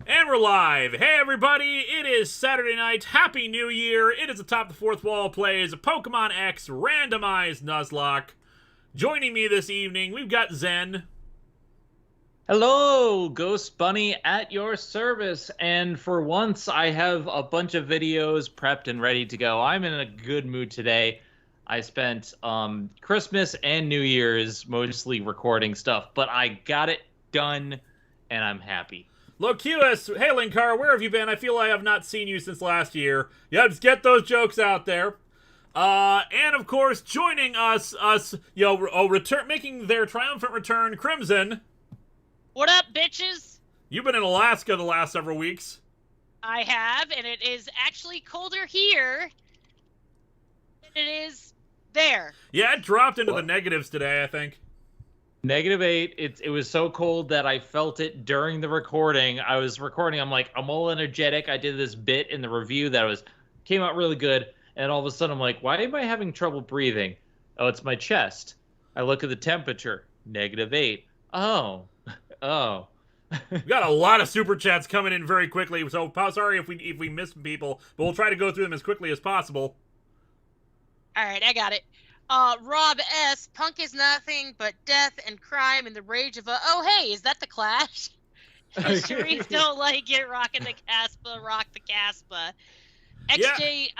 And we're live. Hey everybody, it is Saturday night. Happy New Year. It is Atop the Fourth Wall plays Pokemon X Randomized Nuzlocke. Joining me this evening, we've got Zen. Hello, Ghost Bunny at your service. And for once, I have a bunch of videos prepped and ready to go. I'm in a good mood today. I spent Christmas and New Year's mostly recording stuff, but I got it done, and I'm happy. Locuus, hey Linkara, where have you been? I feel I have not seen you since last year. Yeah, just get those jokes out there. And of course, joining us, making their triumphant return, Crimson. What up, bitches? You've been in Alaska the last several weeks. I have, and it is actually colder here than it is there. Yeah, it dropped into the negatives today, I think. -8. It was so cold that I felt it during the recording. I was recording. I'm like, I'm all energetic. I did this bit in the review that came out really good. And all of a sudden, I'm like, why am I having trouble breathing? Oh, it's my chest. I look at the temperature. -8. Oh. We got a lot of super chats coming in very quickly. So sorry if we missed people, but we'll try to go through them as quickly as possible. All right, I got it. Rob S. Punk is nothing but death and crime and the rage of a. Oh, hey, is that the Clash? Sharice don't like it. Rockin' the Caspa, rock the Caspa. XJ,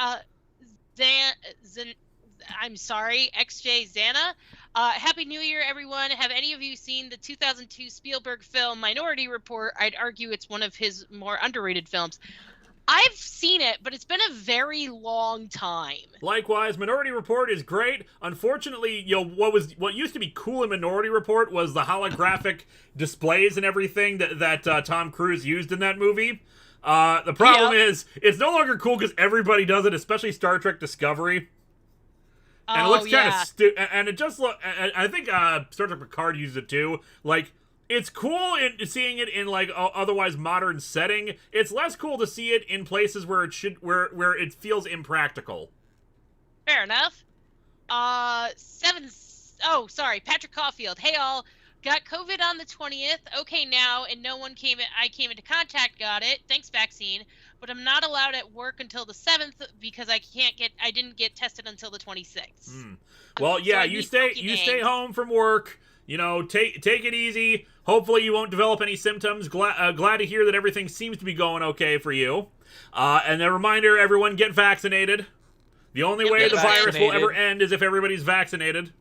I'm sorry, XJ Xana. Happy New Year, everyone. Have any of you seen the 2002 Spielberg film Minority Report? I'd argue it's one of his more underrated films. I've seen it, but it's been a very long time. Likewise, Minority Report is great. Unfortunately, what used to be cool in Minority Report was the holographic displays and everything that Tom Cruise used in that movie. The problem is, it's no longer cool because everybody does it, especially Star Trek Discovery. And it looks kind of stupid. And it just I think Star Trek Picard used it too. Like, it's cool in seeing it in like otherwise modern setting. It's less cool to see it in places where it feels impractical. Fair enough. Patrick Caulfield. Hey all, got COVID on the 20th. Okay now, and no one I came into contact got it. Thanks vaccine, but I'm not allowed at work until the 7th because I didn't get tested until the 26th. Well, yeah, you stay home from work. Take it easy. Hopefully you won't develop any symptoms. Glad to hear that everything seems to be going okay for you. And a reminder, everyone, get vaccinated. The only Yep, way get the virus will vaccinated. ever end is if everybody's vaccinated.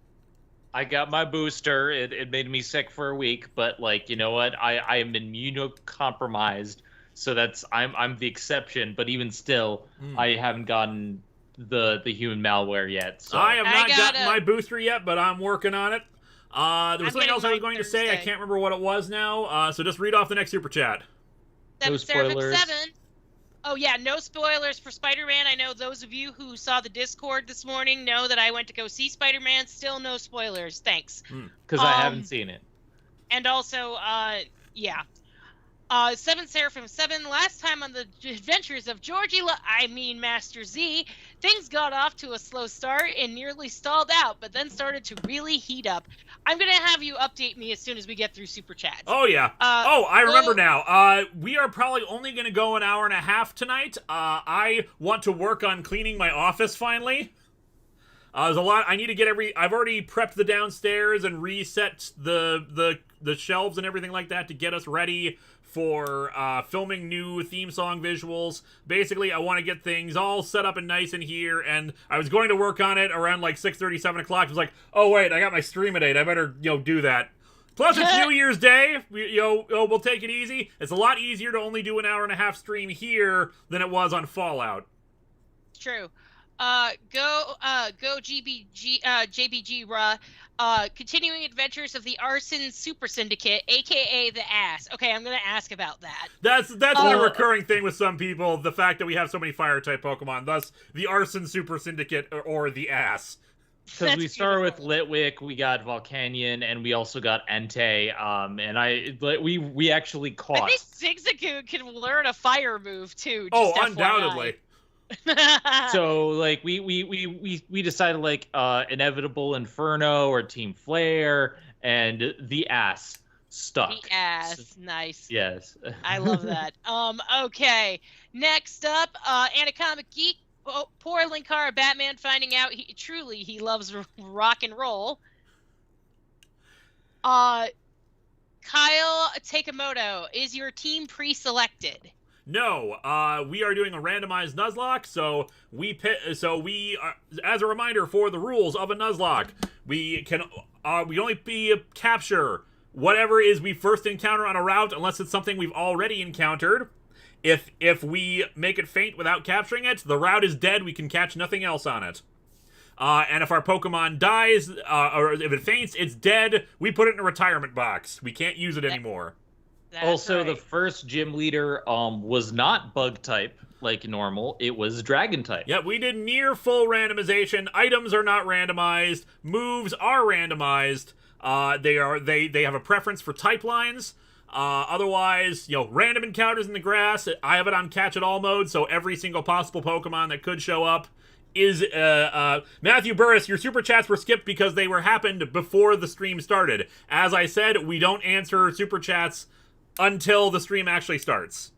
I got my booster. It made me sick for a week, but like, you know what? I am immunocompromised, so I'm the exception. But even still, I haven't gotten the human malware yet. So I have not gotten gotta- my booster yet, but I'm working on it. There was something getting else I was mine going to say. I Thursday. can't remember what it was now. So just read off the next super chat. No Seraphim spoilers. 7. Oh yeah, no spoilers for Spider-Man. I know those of you who saw the Discord this morning know that I went to go see Spider-Man. Still no spoilers. Thanks. because I haven't seen it. And also, yeah. 7 Seraphim 7, last time on the adventures of Master Z, things got off to a slow start and nearly stalled out, but then started to really heat up. I'm going to have you update me as soon as we get through Super Chats. Oh, yeah. I remember now. We are probably only going to go an hour and a half tonight. I want to work on cleaning my office finally. There's a lot. I need to get I've already prepped the downstairs and reset the shelves and everything like that to get us ready for filming new theme song visuals. Basically, I want to get things all set up and nice in here, and I was going to work on it around like 6:30, 7 o'clock. I was like, oh wait, I got my stream at 8. I better do that. Plus, it's New Year's Day. We'll take it easy. It's a lot easier to only do an hour and a half stream here than it was on Fallout. True. Go JBG Ra. Continuing adventures of the Arson Super Syndicate, aka the Ass. Okay, I'm gonna ask about that. That's been a recurring thing with some people, the fact that we have so many fire-type Pokemon, thus the Arson Super Syndicate or the Ass. Because we That's started with beautiful. Litwick, we got Volcanion, and we also got Entei. And we actually caught. I think Zigzagoon can learn a fire move too. Oh, just undoubtedly. FYI. So like we decided like Inevitable Inferno or Team Flare, and the Ass stuck. The Ass, nice. Yes. I love that. Okay. Next up, Anacomic Geek. Oh, poor Linkara Batman finding out he loves rock and roll. Kyle Takemoto, is your team pre-selected? No, we are doing a randomized Nuzlocke, so we are, as a reminder for the rules of a Nuzlocke, we only capture whatever is we first encounter on a route, unless it's something we've already encountered. If we make it faint without capturing it, the route is dead. We can catch nothing else on it. And if our Pokemon dies, or if it faints, it's dead. We put it in a retirement box. We can't use it anymore. That's Also, right. the first gym leader was not bug type like normal. It was dragon type. Yeah, we did near full randomization. Items are not randomized. Moves are randomized. They have a preference for type lines. Otherwise, random encounters in the grass. I have it on catch it all mode, so every single possible Pokemon that could show up is Matthew Burris. Your super chats were skipped because they happened before the stream started. As I said, we don't answer super chats until the stream actually starts.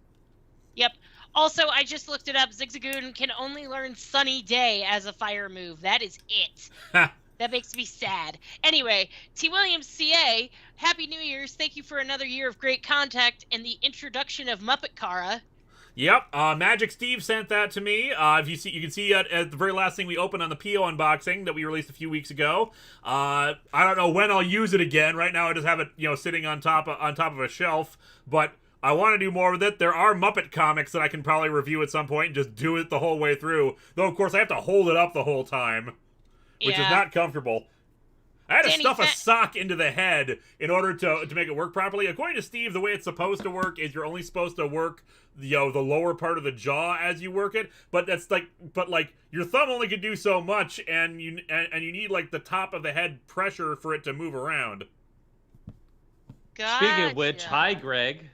Yep. Also, I just looked it up. Zigzagoon can only learn Sunny Day as a fire move. That is it. That makes me sad. Anyway, T. Williams CA, Happy New Year's. Thank you for another year of great contact and the introduction of Muppet Kara. Yep, Magic Steve sent that to me. You can see at the very last thing we opened on the PO unboxing that we released a few weeks ago. I don't know when I'll use it again. Right now, I just have it, sitting on top of a shelf. But I want to do more with it. There are Muppet comics that I can probably review at some point and just do it the whole way through. Though, of course, I have to hold it up the whole time, which is not comfortable. I had to stuff a sock into the head in order to make it work properly. According to Steve, the way it's supposed to work is you're only supposed to work the lower part of the jaw as you work it. But your thumb only can do so much, and you need like the top of the head pressure for it to move around. Gotcha. Speaking of which, hi Greg.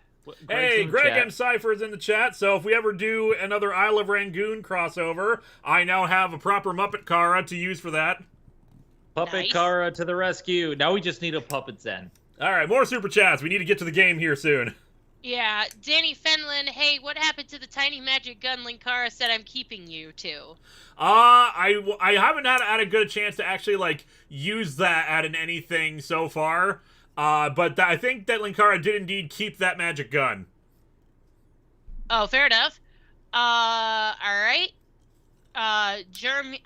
Hey, Greg chat. M. Cypher is in the chat, so if we ever do another Isle of Rangoon crossover, I now have a proper Muppet Kara to use for that. Puppet Nice. Kara to the rescue. Now we just need a Puppet Zen. Alright, more super chats. We need to get to the game here soon. Yeah, Danny Fenlon, hey, what happened to the tiny magic gun Linkara said I'm keeping you to? I haven't had a good chance to actually, use that at anything so far. But I think that Linkara did indeed keep that magic gun. Oh, fair enough. Alright. Henimar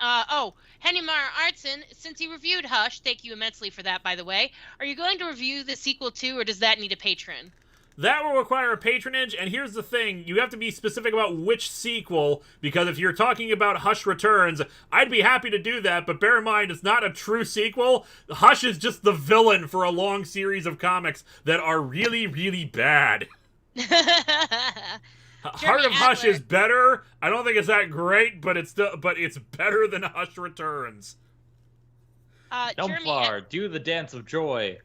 Artson, since you reviewed Hush, thank you immensely for that, by the way. Are you going to review the sequel too, or does that need a patron? That will require a patronage, and here's the thing. You have to be specific about which sequel, because if you're talking about Hush Returns, I'd be happy to do that, but bear in mind, it's not a true sequel. Hush is just the villain for a long series of comics that are really, really bad. Heart of Hush is better. I don't think it's that great, but it's better than Hush Returns. Dumplar, do the dance of joy.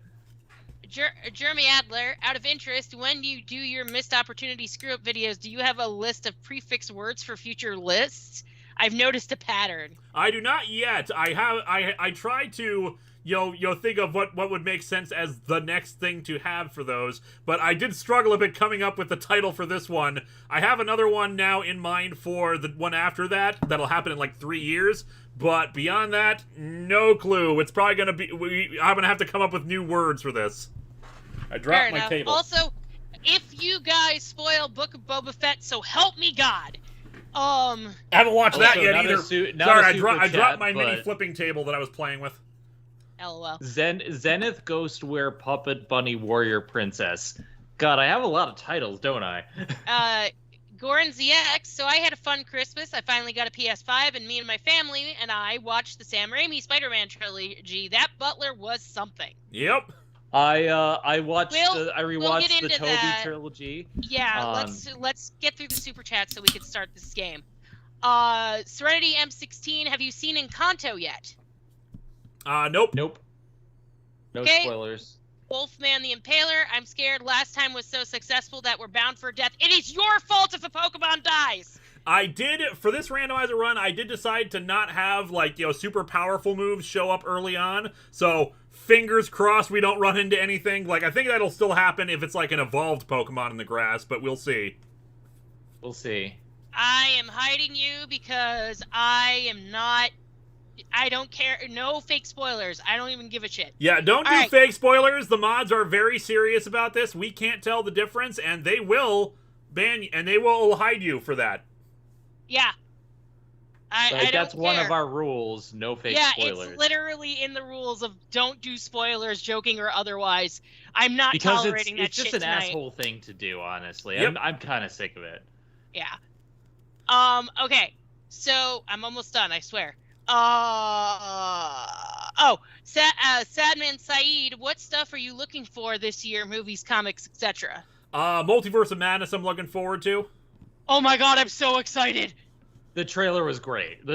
Jeremy Adler, out of interest, when you do your missed opportunity screw-up videos, do you have a list of prefix words for future lists? I've noticed a pattern. I do not yet. I try to think of what would make sense as the next thing to have for those, but I did struggle a bit coming up with the title for this one. I have another one now in mind for the one after that. That'll happen in like 3 years. But beyond that, no clue. It's probably going to be... I'm going to have to come up with new words for this. I dropped my table. Also, if you guys spoil Book of Boba Fett, so help me God. I haven't watched that yet either. Sorry, I dropped my mini flipping table that I was playing with. LOL. Zenith Ghostware Puppet Bunny Warrior Princess. God, I have a lot of titles, don't I? Goran ZX, so I had a fun Christmas. I finally got a PS5, and me and my family and I watched the Sam Raimi Spider-Man trilogy. That Butler was something. Yep. I rewatched the Toby trilogy. Yeah, let's get through the super chat so we can start this game. Serenity M16, have you seen Encanto yet? Nope. No Okay. spoilers. Wolfman the Impaler, I'm scared last time was so successful that we're bound for death. It is your fault if a Pokemon dies! I did, for this randomizer run, I did decide to not have, super powerful moves show up early on, so fingers crossed we don't run into anything. I think that'll still happen if it's, an evolved Pokemon in the grass, but we'll see. We'll see. I am hiding you because I don't care. No fake spoilers. I don't even give a shit. Yeah, don't do fake spoilers. The mods are very serious about this. We can't tell the difference, and they will ban you, and they will hide you for that. Yeah. I don't that's care. one of our rules. No fake spoilers. Yeah, it's literally in the rules of don't do spoilers, joking or otherwise. I'm not because tolerating that shit it's just an tonight. asshole thing to do, honestly. Yep. I'm kind of sick of it. Yeah. Okay. So I'm almost done. I swear. Sadman Saeed, what stuff are you looking for this year? Movies, comics, etc. Multiverse of Madness I'm looking forward to. Oh my god, I'm so excited! The trailer was great.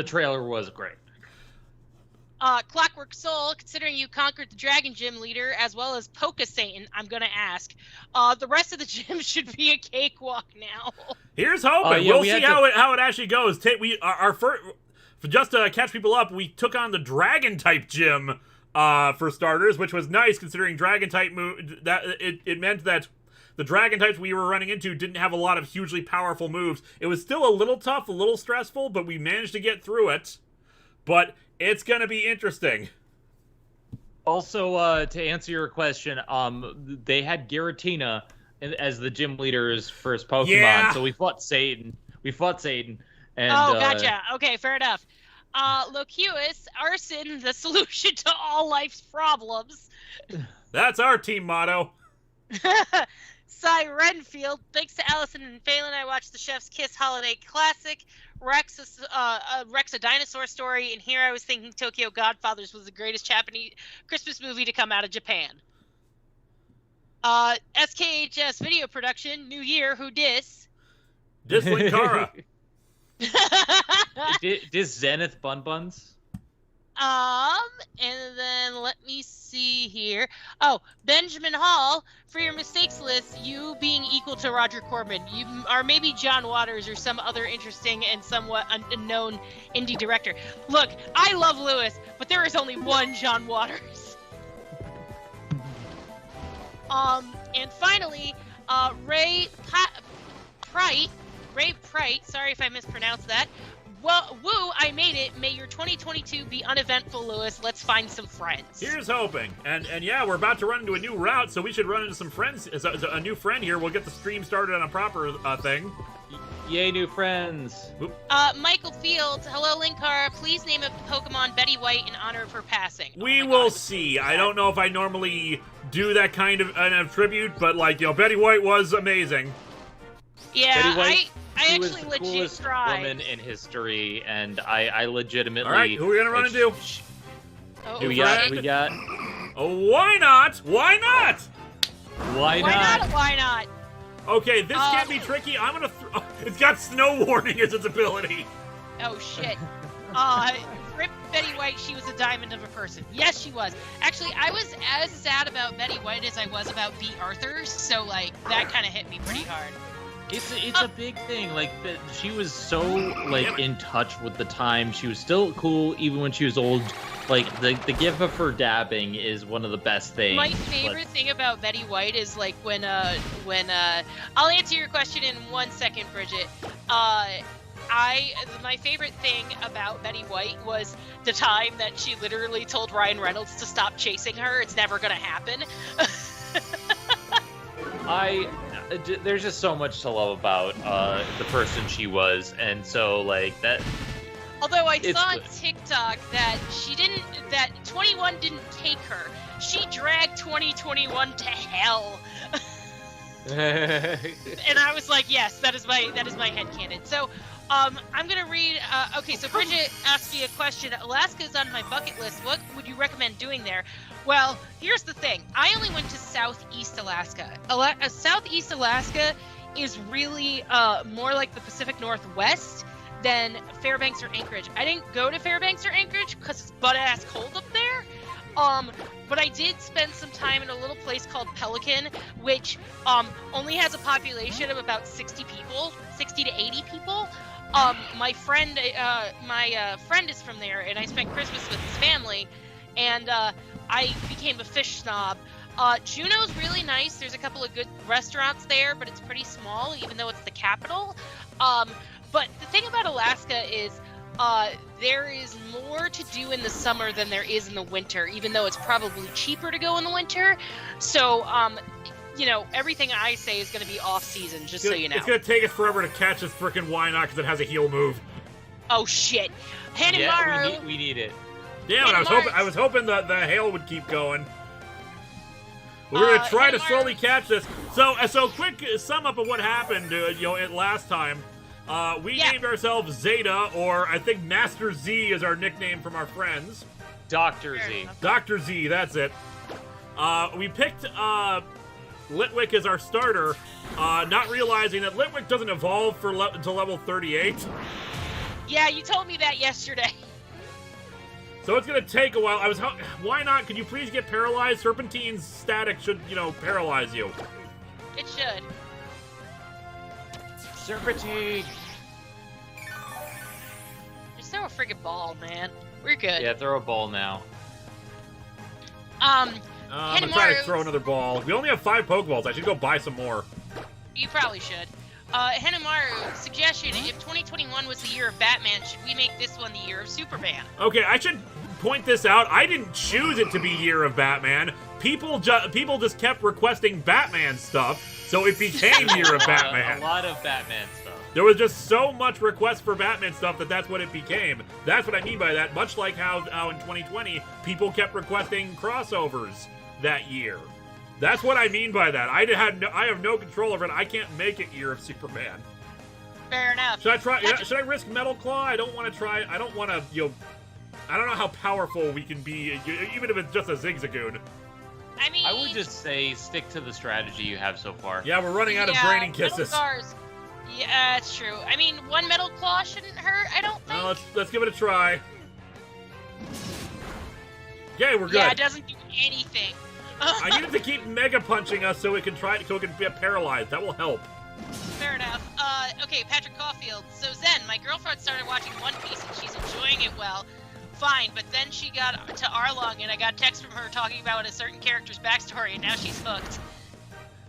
Clockwork Soul, considering you conquered the Dragon Gym leader as well as Poke Satan, I'm gonna ask. The rest of the gym should be a cakewalk now. Here's hoping. We'll see how it actually goes. Our first... Just to catch people up, we took on the Dragon-type gym for starters, which was nice considering Dragon-type it meant that the Dragon-types we were running into didn't have a lot of hugely powerful moves. It was still a little tough, a little stressful, but we managed to get through it. But it's going to be interesting. Also, to answer your question, they had Giratina as the gym leader's first Pokemon, so we fought Satan. And, gotcha. Okay, fair enough. Locuus, arson, the solution to all life's problems. That's our team motto. Cy Renfield, thanks to Allison and Phelan, I watched the Chef's Kiss Holiday Classic, Rex a Dinosaur Story, and here I was thinking Tokyo Godfathers was the greatest Japanese Christmas movie to come out of Japan. SKHS Video Production, New Year, who dis? Dis Linkara. Dis Zenith Bun Buns? And then let me see here. Oh, Benjamin Hall, for your mistakes list, you being equal to Roger Corman, you are maybe John Waters or some other interesting and somewhat unknown indie director. Look, I love Lewis, but there is only one John Waters. And finally, Ray Prite, sorry if I mispronounced that. Well, woo, I made it. May your 2022 be uneventful, Lewis. Let's find some friends. Here's hoping. And yeah, we're about to run into a new route, so we should run into some friends. A new friend here. We'll get the stream started on a proper thing. Yay, new friends. Michael Fields, hello Linkara. Please name a Pokemon Betty White in honor of her passing. We will see. I don't know if I normally do that kind of tribute, but like, Betty White was amazing. Yeah, Betty White, I she was actually the legit coolest tried. woman in history, and I legitimately. All right, who are we gonna run into? Oh, We right. got. Oh, why not? Why not? Why not? Why not? Okay, this can't be tricky. I'm gonna. It's got snow warning as its ability. Oh shit. Rip Betty White, she was a diamond of a person. Yes, she was. Actually, I was as sad about Betty White as I was about B. Arthur's, so like that kind of hit me pretty hard. It's a big thing. Like she was so like in touch with the time. She was still cool even when she was old. Like the gif of her dabbing is one of the best things. My favorite thing about Betty White is like when I'll answer your question in 1 second, Bridget. My favorite thing about Betty White was the time that she literally told Ryan Reynolds to stop chasing her. It's never gonna happen. There's just so much to love about the person she was, and so like that. Although I saw on good. TikTok that 21 didn't take her. She dragged 2021 to hell. And I was like, yes, that is my headcanon. So, I'm gonna read. Okay, so Bridget asked me a question. Alaska's on my bucket list. What would you recommend doing there? Well, here's the thing. I only went to Southeast Alaska. Southeast Alaska is really more like the Pacific Northwest than Fairbanks or Anchorage. I didn't go to Fairbanks or Anchorage because it's butt-ass cold up there. But I did spend some time in a little place called Pelican, which only has a population of about 60 people, 60 to 80 people. My friend is from there, and I spent Christmas with his family, and I became a fish snob. Juneau's really nice. There's a couple of good restaurants there, but it's pretty small, even though it's the capital. But the thing about Alaska is there is more to do in the summer than there is in the winter, even though it's probably cheaper to go in the winter. So, everything I say is going to be off-season, just so you know. It's going to take us forever to catch this frickin' Wynock because it has a heal move. Oh, shit. Hanamaru. Yeah, we need it. Damn it, I was hoping that the hail would keep going. We're going to try to slowly catch this. So quick sum up of what happened, last time. We named ourselves Zeta, or I think Master Z is our nickname from our friends. Dr. Z. Dr. Z, that's it. We picked Litwick as our starter, not realizing that Litwick doesn't evolve until level 38. Yeah, you told me that yesterday. So it's going to take a while. Why not? Could you please get paralyzed? Serpentine's static should, paralyze you. It should. Serpentine! Just throw a friggin' ball, man. We're good. Yeah, throw a ball now. I'm going to try to throw another ball. We only have 5 Pokeballs. I should go buy some more. You probably should. Hanamaru, suggestion, if 2021 was the year of Batman, should we make this one the year of Superman? Okay, I should point this out. I didn't choose it to be Year of Batman. People just kept requesting Batman stuff, so it became Year of Batman. A lot of Batman stuff. There was just so much request for Batman stuff that's what it became. That's what I mean by that. Much like how in 2020, people kept requesting crossovers that year. That's what I mean by that. I have no control over it. I can't make it Year of Superman. Fair enough. Should I try? Should I risk Metal Claw? I don't want to try. I don't want to. I don't know how powerful we can be, even if it's just a Zigzagoon. I mean, I would just say stick to the strategy you have so far. Yeah, we're running out of draining kisses. Yeah, it's true. I mean, one Metal Claw shouldn't hurt, I don't think. Well, let's give it a try. Okay, we're good. Yeah, it doesn't do anything. I need it to keep Mega Punching us so it can be paralyzed. That will help. Fair enough. Okay, Patrick Caulfield. So Zen, my girlfriend started watching One Piece and she's enjoying it well. Fine, but then she got to Arlong and I got text from her talking about a certain character's backstory and now she's hooked.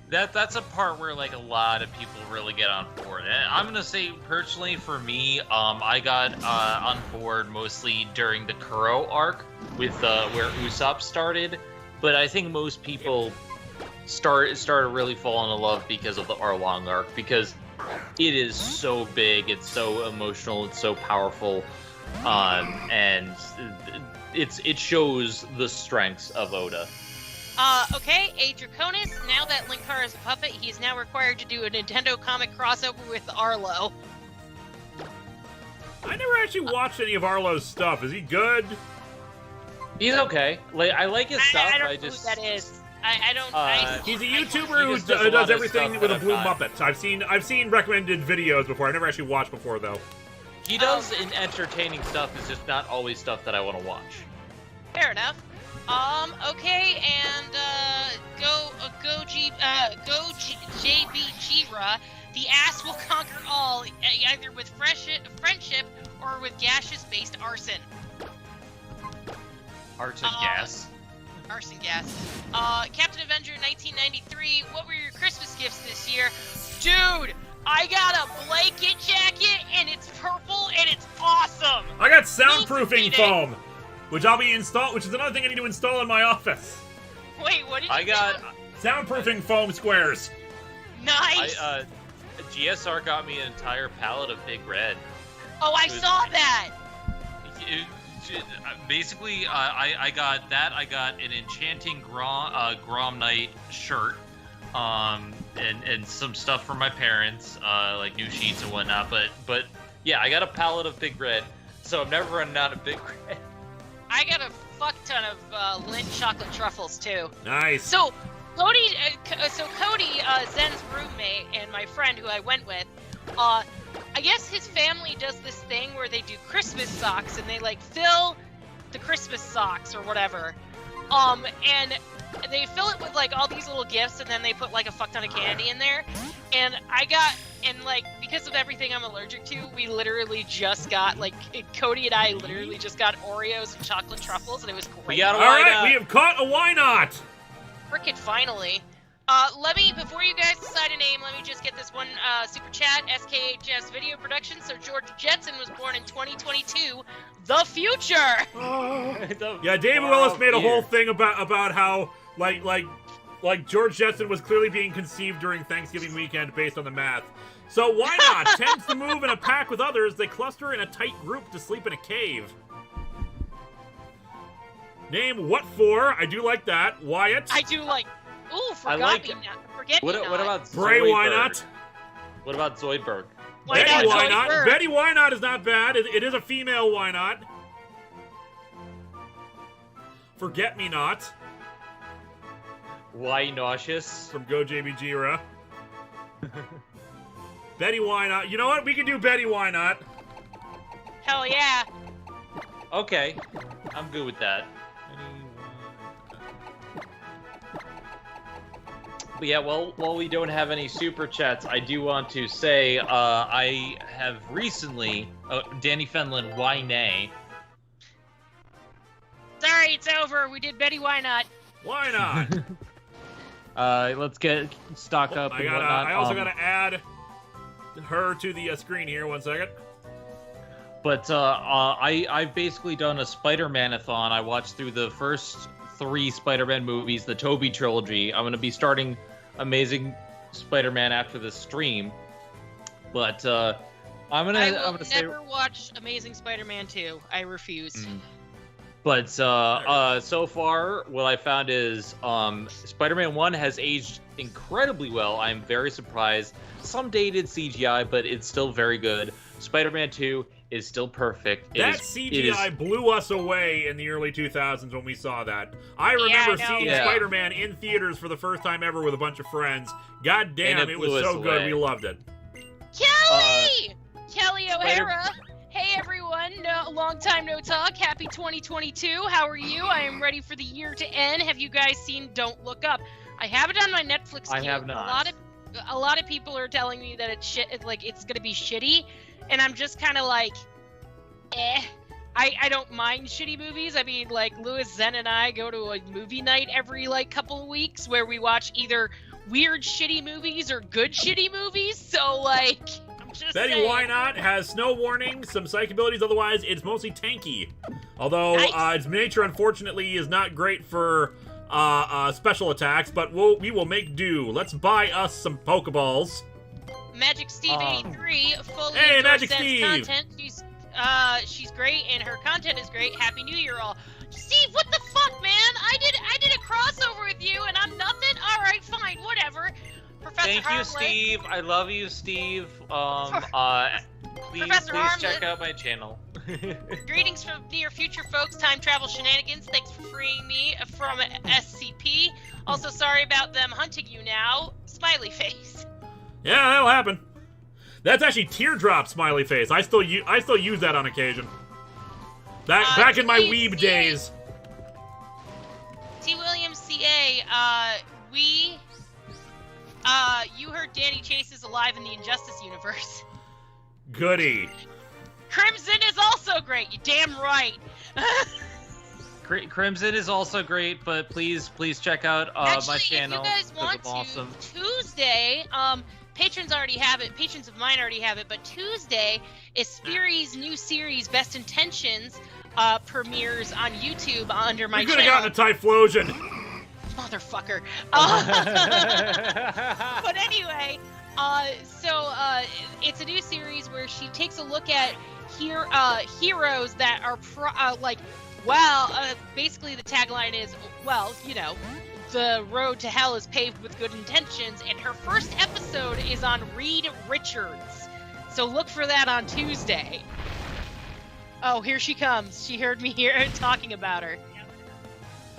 That's a part where like a lot of people really get on board. And I'm gonna say personally for me, I got on board mostly during the Kuro arc with where Usopp started. But I think most people started really falling in love because of the Arlong arc, because it is so big, it's so emotional, it's so powerful, and it shows the strengths of Oda. Okay, a Draconis. Now that Linkara is a puppet, he is now required to do a Nintendo comic crossover with Arlo. I never actually watched any of Arlo's stuff. Is he good? He's okay. Like, I like his stuff. I don't know who that is. I don't. He's a YouTuber who just does a lot does of everything stuff with a that blue I've got. Muppet. I've seen recommended videos before. I never actually watched before though. He does entertaining stuff. It's just not always stuff that I want to watch. Fair enough. Okay, and JB Jira. The ass will conquer all, either with friendship or with gaseous-based arson. Arson gas. Arson gas. Captain Avenger 1993. What were your Christmas gifts this year, dude? I got a blanket jacket, and it's purple, and it's awesome. I got soundproofing Need it. foam, which I'll be installed. Which is another thing I need to install in my office. Wait, what did you I got. Soundproofing foam squares. Nice. GSR got me an entire pallet of Big Red. Oh, I saw that. Basically, I got that. I got an enchanting Grom Knight shirt, and some stuff for my parents, like new sheets and whatnot. But yeah, I got a pallet of Big Red, so I'm never running out of Big Red. I got a fuck ton of Lindt chocolate truffles too. Nice. So Cody, Zen's roommate and my friend who I went with, I guess his family does this thing where they do Christmas socks and they like fill the Christmas socks or whatever, and they fill it with like all these little gifts and then they put like a fuck ton of candy in there, and like because of everything I'm allergic to, we literally just got like Cody and I literally just got Oreos and chocolate truffles and it was great. We got All right, we have caught a why not. Frickin' finally. Before you guys decide a name, let me just get this one super chat. SKHS Video Production. So George Jetson was born in 2022. The future. Yeah, David Willis made a whole thing about how like George Jetson was clearly being conceived during Thanksgiving weekend based on the math. So why not? Tends to move in a pack with others. They cluster in a tight group to sleep in a cave. Name what for? I do like that. Wyatt. I do like. Ooh, forget me not. What about Bray? Zoidberg? Why not? What about Zoidberg? Betty, why not? Zoidberg? Betty, why not is not bad. It is a female. Why not? Forget me not. Why nauseous? From Go JB Jira. Betty, why not? You know what? We can do Betty, why not? Hell yeah. Okay, I'm good with that. But yeah, while we don't have any super chats, I do want to say I have recently, Danny Fenlon, why nay? Sorry, it's over. We did Betty, why not? Why not? Let's get stock up and whatnot. I also gotta add her to the screen here. 1 second. But I've basically done a Spider-Man-a-thon. I watched through the first 3 Spider-Man movies, the Tobey trilogy. I'm gonna be starting Amazing Spider-Man after this stream, but I'm gonna never watch Amazing Spider-Man 2. I refuse. But so far, what I found is Spider-Man 1 has aged incredibly well. I'm very surprised. Some dated CGI, but it's still very good. Spider-Man 2 is still perfect. CGI blew us away in the early 2000s when we saw that. I remember seeing Spider-Man in theaters for the first time ever with a bunch of friends. God damn, it was so good. We loved it. Kelly O'Hara. Hey everyone, long time no talk. Happy 2022. How are you? I am ready for the year to end. Have you guys seen Don't Look Up? I have it on my Netflix queue. I have not. A lot of people are telling me that it's gonna be shitty, and I'm just kind of like, eh. I don't mind shitty movies. I mean, like Louis Zen and I go to a movie night every like couple of weeks where we watch either weird shitty movies or good shitty movies. So like, I'm just Betty, saying. why not? Has snow warning, some psych abilities. Otherwise, it's mostly tanky. Although its nature, unfortunately, is not great for special attacks. But we will make do. Let's buy us some Pokeballs. Magic Steve 83 fully Hey, endorsed Magic Zen's Steve! content. She's great and her content is great. Happy New Year, all. Steve, what the fuck, man? I did a crossover with you and I'm nothing. All right, fine, whatever. Professor Thank you, Harmless. Steve. I love you, Steve. Please Professor Harmless. check out my channel. Greetings from near future folks, time travel shenanigans. Thanks for freeing me from SCP. Also, sorry about them hunting you now. Smiley face. Yeah, that'll happen. That's actually teardrop smiley face. I still use that on occasion. Back in my weeb days. T. Williams CA, you heard Danny Chase is alive in the Injustice universe. Goody. Crimson is also great. You damn right. Crimson is also great, but please check out Actually, my channel. if you guys want to, awesome. Tuesday, patrons already have it. Patrons of mine already have it. But Tuesday is Speary's new series, Best Intentions, premieres on YouTube under my You could channel. have gotten a Typhlosion. Motherfucker. But anyway, it's a new series where she takes a look at heroes that are basically the tagline is, well, you know, the road to hell is paved with good intentions, and her first episode is on Reed Richards. So look for that on Tuesday. Oh, here she comes. She heard me here talking about her.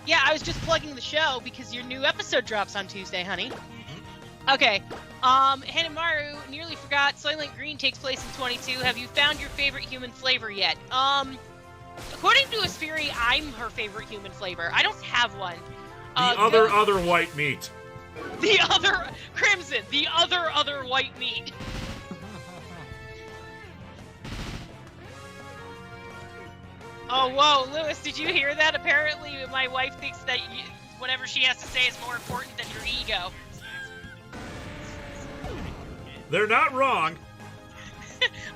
Yeah, I was just plugging the show because your new episode drops on Tuesday, honey. Okay. Hanamaru nearly forgot Soylent Green takes place in 22. Have you found your favorite human flavor yet? According to Aspiri, I'm her favorite human flavor. I don't have one. The other white meat. The other Crimson. The other white meat. Oh, whoa, Lewis, did you hear that? Apparently, my wife thinks that whatever she has to say is more important than your ego. They're not wrong.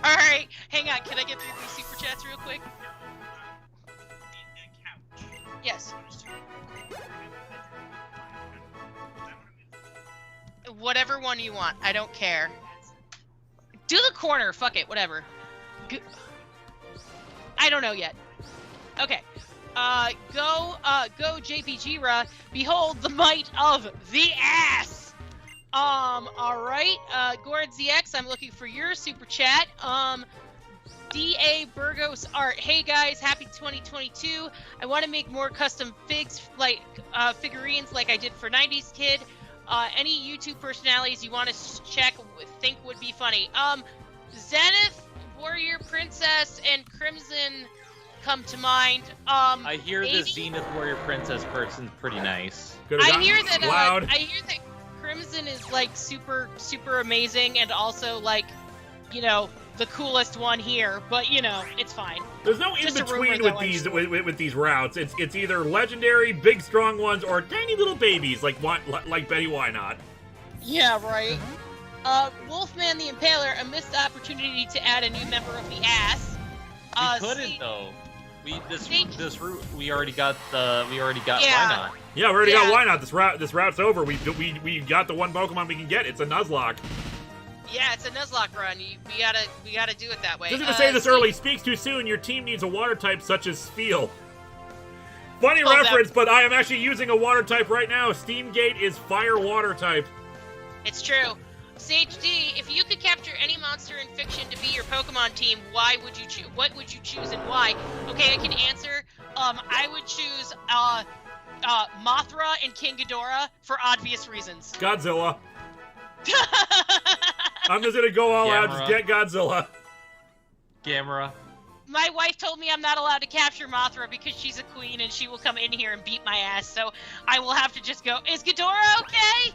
All right, hang on. Can I get through these super chats real quick? Yes. Whatever one you want. I don't care. Do the corner. Fuck it. Whatever. I don't know yet. Okay. Go JPG-ra. Behold the might of the ass. Alright. Gord ZX, I'm looking for your super chat. D.A. Burgos Art. Hey guys, happy 2022. I want to make more custom figurines like I did for 90s Kid. Any YouTube personalities you want to think would be funny. Zenith, Warrior Princess, and Crimson come to mind. I hear maybe? the Zenith Warrior Princess person's pretty nice. I hear that Crimson is like super amazing and also like, you know, the coolest one here, but you know, it's fine. There's no in between with these routes. It's either legendary, big strong ones, or tiny little babies like Betty Why Not. Yeah, right. Wolfman the Impaler, a missed opportunity to add a new member of the ass. We couldn't though. This route we already got Why Not. Yeah, we already got Why Not. This route's over. We got the one Pokemon we can get. It's a Nuzlocke. Yeah, it's a Nuzlocke run. We gotta do it that way. Just gonna say this early. Speaks too soon. Your team needs a water type such as Spheal. Funny reference, but I am actually using a water type right now. Steamgate is fire water type. It's true. Sage D, if you could capture any monster in fiction to be your Pokemon team, what would you choose and why? Okay, I can answer. I would choose Mothra and King Ghidorah for obvious reasons. Godzilla. I'm just gonna go all out, just get Godzilla. Gamera. My wife told me I'm not allowed to capture Mothra because she's a queen and she will come in here and beat my ass, so I will have to just go, is Ghidorah okay?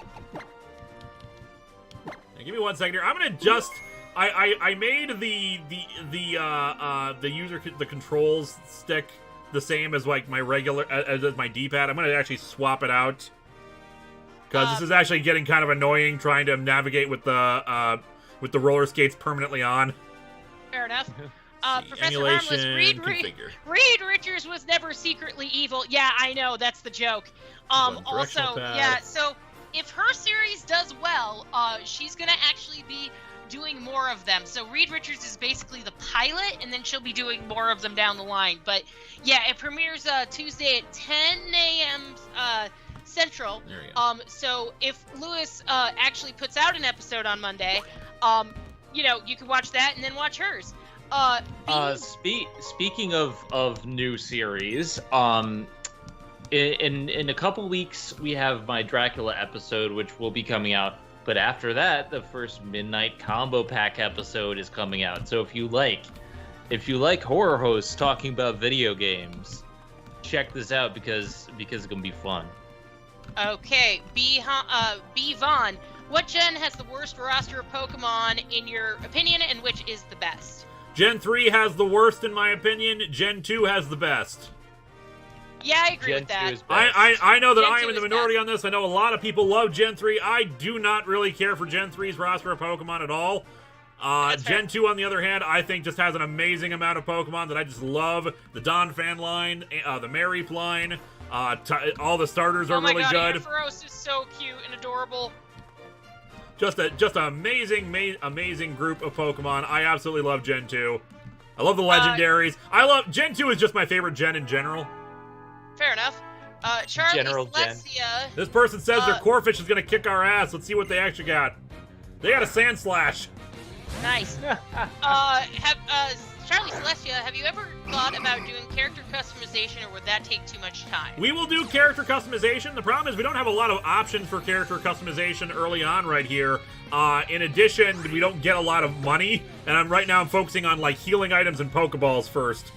Now, give me 1 second here. I'm gonna just I made the controls stick the same as like my regular as my D-pad. I'm gonna actually swap it out. Because this is actually getting kind of annoying trying to navigate with the roller skates permanently on. Fair enough. Professor Harmless, Reed Richards was never secretly evil. Yeah, I know, that's the joke. Also, yeah, so if her series does well, she's gonna actually be doing more of them. So Reed Richards is basically the pilot, and then she'll be doing more of them down the line. But yeah, it premieres Tuesday at 10 a.m. Central. So if Lewis actually puts out an episode on Monday, you can watch that and then watch hers. Speaking of new series, in a couple weeks we have my Dracula episode, which will be coming out. But after that, the first Midnight Combo Pack episode is coming out. So if you like horror hosts talking about video games, check this out because it's gonna be fun. Okay, B. Vaughn, what gen has the worst roster of Pokemon in your opinion, and which is the best? Gen 3 has the worst in my opinion. Gen 2 has the best. Yeah, I agree with that. I know that Gen I am 2 in the is minority best. on this. I know a lot of people love Gen 3. I do not really care for Gen 3's roster of Pokemon at all. Gen 2, on the other hand, I think just has an amazing amount of Pokemon that I just love. The Donphan line, the Mareep line, all the starters are really good. Ampharos is so cute and adorable. Just an amazing group of Pokemon. I absolutely love Gen 2. I love the legendaries. Gen 2 is just my favorite gen in general. Fair enough. Charlie General Celestia. This person says their Corphish is going to kick our ass. Let's see what they actually got. They got a Sand Slash. Nice. Charlie Celestia, have you ever thought about doing character customization, or would that take too much time? We will do character customization. The problem is we don't have a lot of options for character customization early on right here. In addition, we don't get a lot of money, and right now I'm focusing on like healing items and Pokeballs first.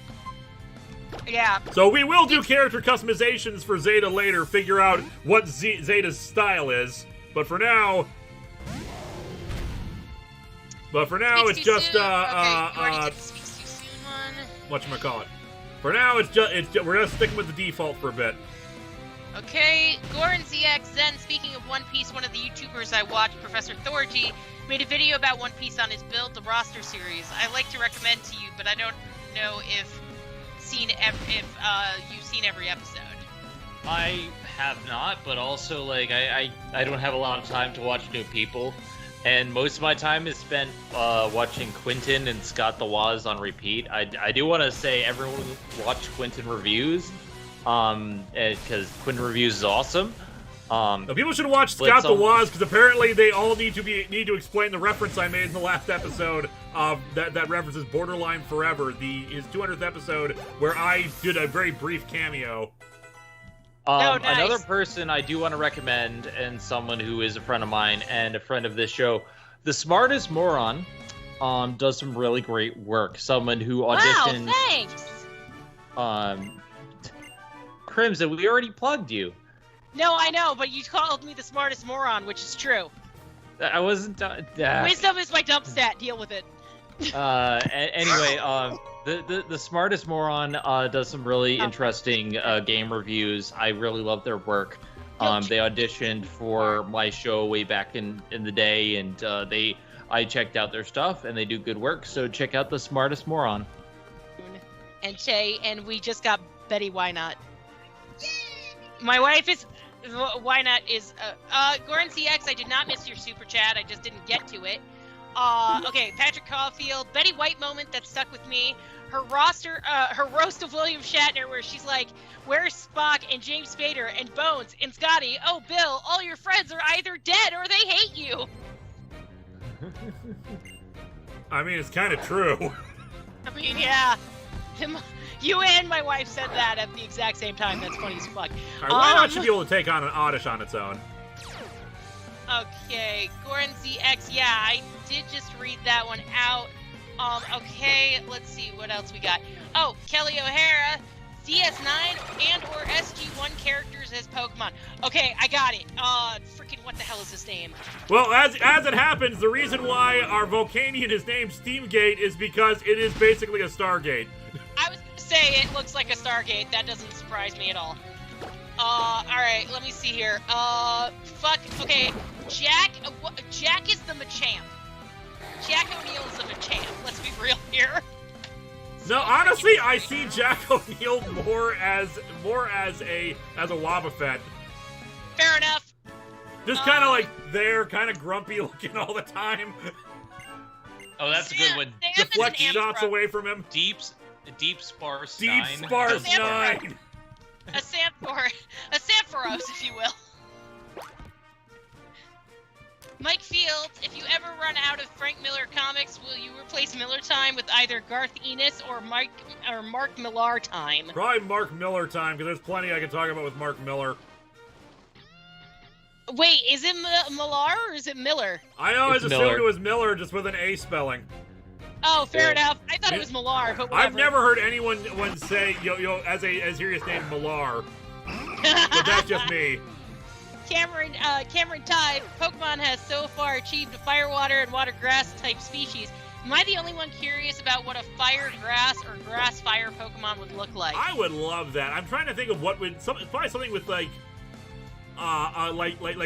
Yeah. So we will do character customizations for Zeta later, figure out what Zeta's style is. But for now, it's just whatchamacallit. For now, we're just sticking with the default for a bit. Okay, Goran ZX Zen, speaking of One Piece, one of the YouTubers I watch, Professor Thorgy, made a video about One Piece on his Build the Roster series. I like to recommend to you, but I don't know if you've seen every episode. I have not, but also I don't have a lot of time to watch new people, and most of my time is spent watching Quentin and Scott the Waz on repeat. I do want to say everyone watch Quentin reviews, because Quentin reviews is awesome. People should watch Scott the Waz, because apparently they all need to explain the reference I made in the last episode. That references Borderline Forever, his 200th episode, where I did a very brief cameo. Nice. Another person I do want to recommend, and someone who is a friend of mine and a friend of this show, The Smartest Moron, does some really great work. Someone who auditioned. Wow, thanks. Crimson, we already plugged you. No, I know, but you called me the smartest moron, which is true. I wasn't. Wisdom is my dump stat. Deal with it. Anyway, the Smartest Moron does some really interesting game reviews. I really love their work. They auditioned for my show way back in the day, and I checked out their stuff, and they do good work. So check out the Smartest Moron. And Shay, and we just got Betty Why Not. My wife is. Why Not is. Goran CX, I did not miss your super chat. I just didn't get to it. Okay, Patrick Caulfield, Betty White moment that stuck with me. Her roast of William Shatner, where she's like, "Where's Spock and James Spader and Bones and Scotty? Oh, Bill, all your friends are either dead or they hate you." I mean, it's kind of true. I mean, yeah. You and my wife said that at the exact same time. That's funny as fuck. Why not should be able to take on an Oddish on its own? Okay, Goran ZX. Yeah, I did just read that one out. Okay, let's see what else we got. Oh, Kelly O'Hara, DS9 and or SG1 characters as Pokemon. Okay, I got it. Freaking what the hell is his name? Well, as it happens, the reason why our Volcanion is named Steamgate is because it is basically a Stargate. I was gonna say it looks like a Stargate. That doesn't surprise me at all. Alright, let me see here. Okay, Jack is the Machamp. Jack O'Neil is the Machamp, let's be real here. No, honestly, I see Jack O'Neil more as a Wobbuffet. Fair enough. Just kind of like there, kind of grumpy looking all the time. Oh, that's a good one. Sam Deflect is an shots Ampharos. away from him. Deep sparse Deep 9. sparse Sam 9. A Sampharos, if you will. Mike Fields, if you ever run out of Frank Miller comics, will you replace Miller time with either Garth Ennis or Mark Millar time? Probably Mark Miller time, because there's plenty I can talk about with Mark Miller. Wait, is it Millar or is it Miller? I always It's assumed Miller. it was Miller, just with an A spelling. Oh, fair Yeah. enough. I thought it was Millar, but whatever. I've never heard anyone say as a serious name Millar, but that's just me. Cameron Tide, Pokemon has so far achieved a fire, water, and water grass type species. Am I the only one curious about what a fire grass or grass fire Pokemon would look like? I would love that. I'm trying to think of what would probably something with like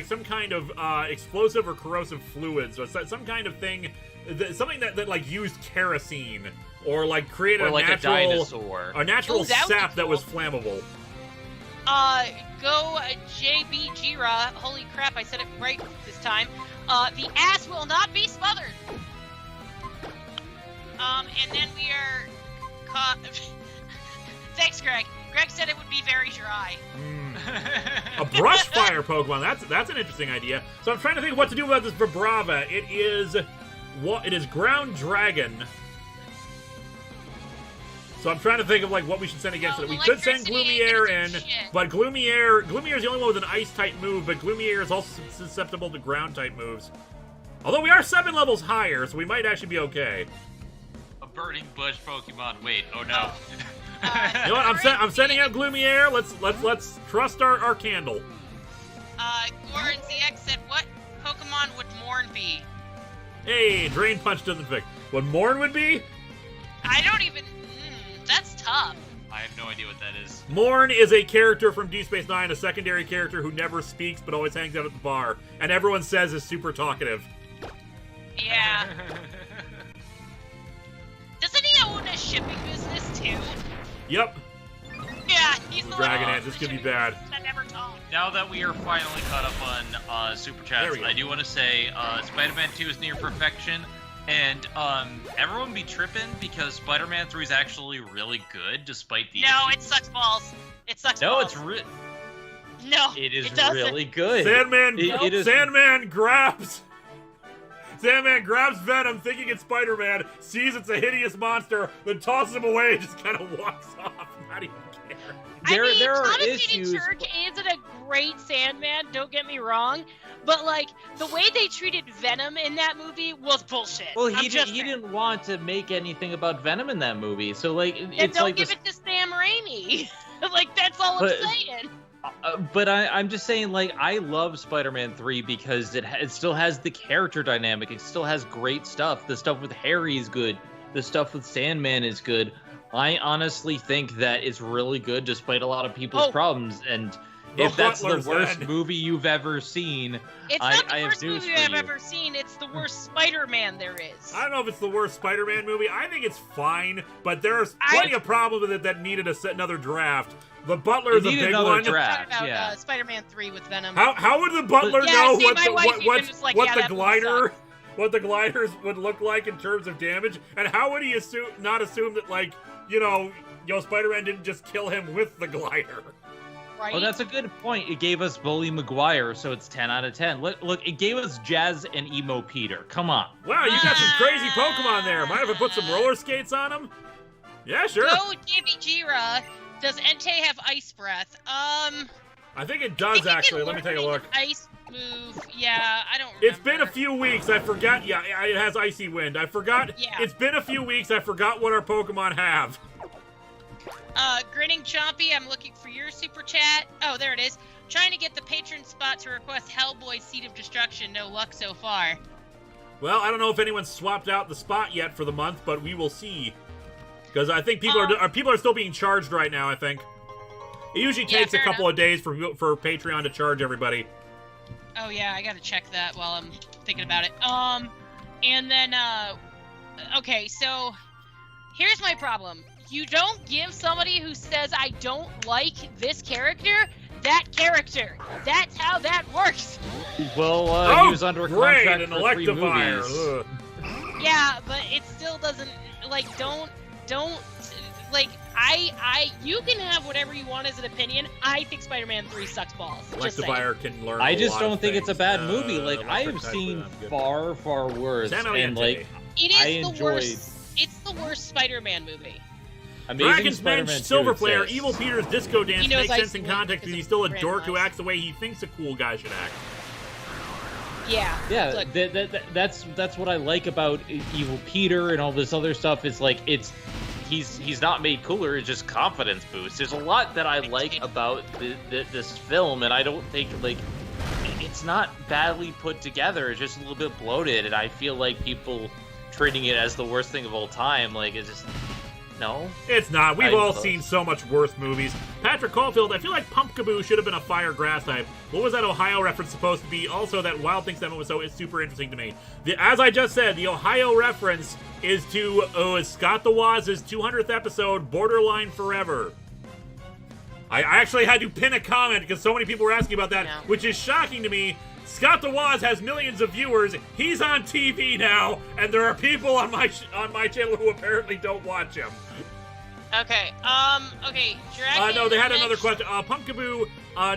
some kind of explosive or corrosive fluids, or some kind of thing, something that like used kerosene or like created Or like natural, a dinosaur. a natural Ooh, that would be sap that cool. was flammable. Go JB Jira. Holy crap, I said it right this time. The ass will not be smothered. And then we are caught. Thanks, Greg. Greg said it would be very dry. A brush fire Pokemon. That's an interesting idea. So I'm trying to think of what to do about this Vibrava. It is Ground Dragon. So I'm trying to think of like what we should send against it. We could send Electricity Gloomier ain't in, gonna do shit. but Gloomier is the only one with an ice type move, but Gloomier is also susceptible to ground type moves. Although we are 7 levels higher, so we might actually be okay. A burning bush Pokemon. Wait, oh no. You know what? I'm sending out Gloomier. Let's trust our candle. Goran ZX said, what Pokemon would Morn be? Hey, Drain Punch doesn't fix. What Morn would be? I don't even... that's tough. I have no idea what that is. Morn is a character from Deep Space Nine, a secondary character who never speaks but always hangs out at the bar, and everyone says is super talkative. Yeah. Doesn't he own a shipping business, too? Yep. Yeah, he's the Dragon one Ant, this could be bad. that never talks. Now that we are finally caught up on Super There Chats, we go. I do want to say Spider-Man 2 is near perfection, and everyone be tripping because Spider-Man 3 is actually really good despite the No, issues. it sucks balls. It sucks No, balls. it's No, it is doesn't. really good. Sandman, It is- Sandman grabs Venom, thinking it's Spider-Man, sees it's a hideous monster, then tosses him away and just kind of walks off. Not even care. There are Thomas issues. Hayden Church isn't a great Sandman, don't get me wrong, but like the way they treated Venom in that movie was bullshit. Well, I'm he just saying. didn't want to make anything about Venom in that movie, so like And it's don't like give this. it to Sam Raimi. Like that's all But- I'm saying. But I'm just saying, like, I love Spider-Man 3 because it still has the character dynamic. It still has great stuff. The stuff with Harry is good. The stuff with Sandman is good. I honestly think that it's really good despite a lot of people's problems. And The if that's the Butler's worst End. movie you've ever seen, It's I not the have worst news movie for I've you. ever seen. It's the worst Spider-Man there is. I don't know if it's the worst Spider-Man movie. I think it's fine, but there's plenty of problems with it that needed another draft. The Butler is a It needed big another one. draft. Talking about yeah. Spider-Man 3 with Venom. How would the Butler Yeah, know see, what my the wife even what was like, what yeah, the that movie glider what the gliders would look like in terms of damage? And how would he not assume that like Spider-Man didn't just kill him with the glider? Right? Oh, that's a good point. It gave us Bully Maguire, so it's 10 out of 10. Look, it gave us Jazz and Emo Peter. Come on. Wow, you got some crazy Pokemon there. Mind if I put some roller skates on him? Yeah, sure. Go JB Jira. Does Entei have ice breath? I think it I does think you actually. can Let me take a learn look. an ice move. Yeah, I don't remember. It's been a few weeks. I forgot. Yeah, it has Icy Wind. I forgot. Yeah. It's been a few weeks. I forgot what our Pokemon have. Grinning Chompy, I'm looking for your super chat. Oh, there it is. Trying to get the patron spot to request Hellboy's Seed of Destruction. No luck so far. Well, I don't know if anyone's swapped out the spot yet for the month, but we will see. Because I think people are still being charged right now. I think it usually Yeah, takes a fair couple of days for Patreon to charge everybody. Oh yeah, I gotta check that while I'm thinking about it. And then okay, so here's my problem. You don't give somebody who says I don't like this character that character. That's how that works. Well, he was under a great, contract an for 3 Electivire. movies. Ugh. Yeah, but it still doesn't, like, don't, like, you can have whatever you want as an opinion. I think Spider-Man 3 sucks balls. Just saying. Electivire can learn I a just lot don't of think it's a things. bad movie. Like, I have electric type, seen I'm good. far worse, San and Eliente. like, It is I the enjoyed- worst. It's the worst Spider-Man movie. Amazing Dragon's Spider-Man Bench, 2 Silver Flare, exists. Evil Peter's disco dance He knows makes I sense in see it context because because he's of still a dork who Randomized. acts the way he thinks a cool guy should act. Yeah. Yeah, Look, that's what I like about Evil Peter and all this other stuff. It's like he's not made cooler. It's just confidence boost. There's a lot that I like about this film, and I don't think like it's not badly put together. It's just a little bit bloated, and I feel like people treating it as the worst thing of all time. Like it's just no. It's not. We've I all love- seen so much worse movies. Patrick Caulfield, I feel like Pumpkaboo should have been a fire grass type. What was that Ohio reference supposed to be? Also, that Wild Things demo was is super interesting to me. As I just said, the Ohio reference is to Scott the Waz's 200th episode, Borderline Forever. I actually had to pin a comment because so many people were asking about that, Yeah. which is shocking to me. Scott the Waz has millions of viewers. He's on TV now, and there are people on my channel who apparently don't watch him. okay. Okay. Dragon. No, they had another Bench- question. Pumpkaboo,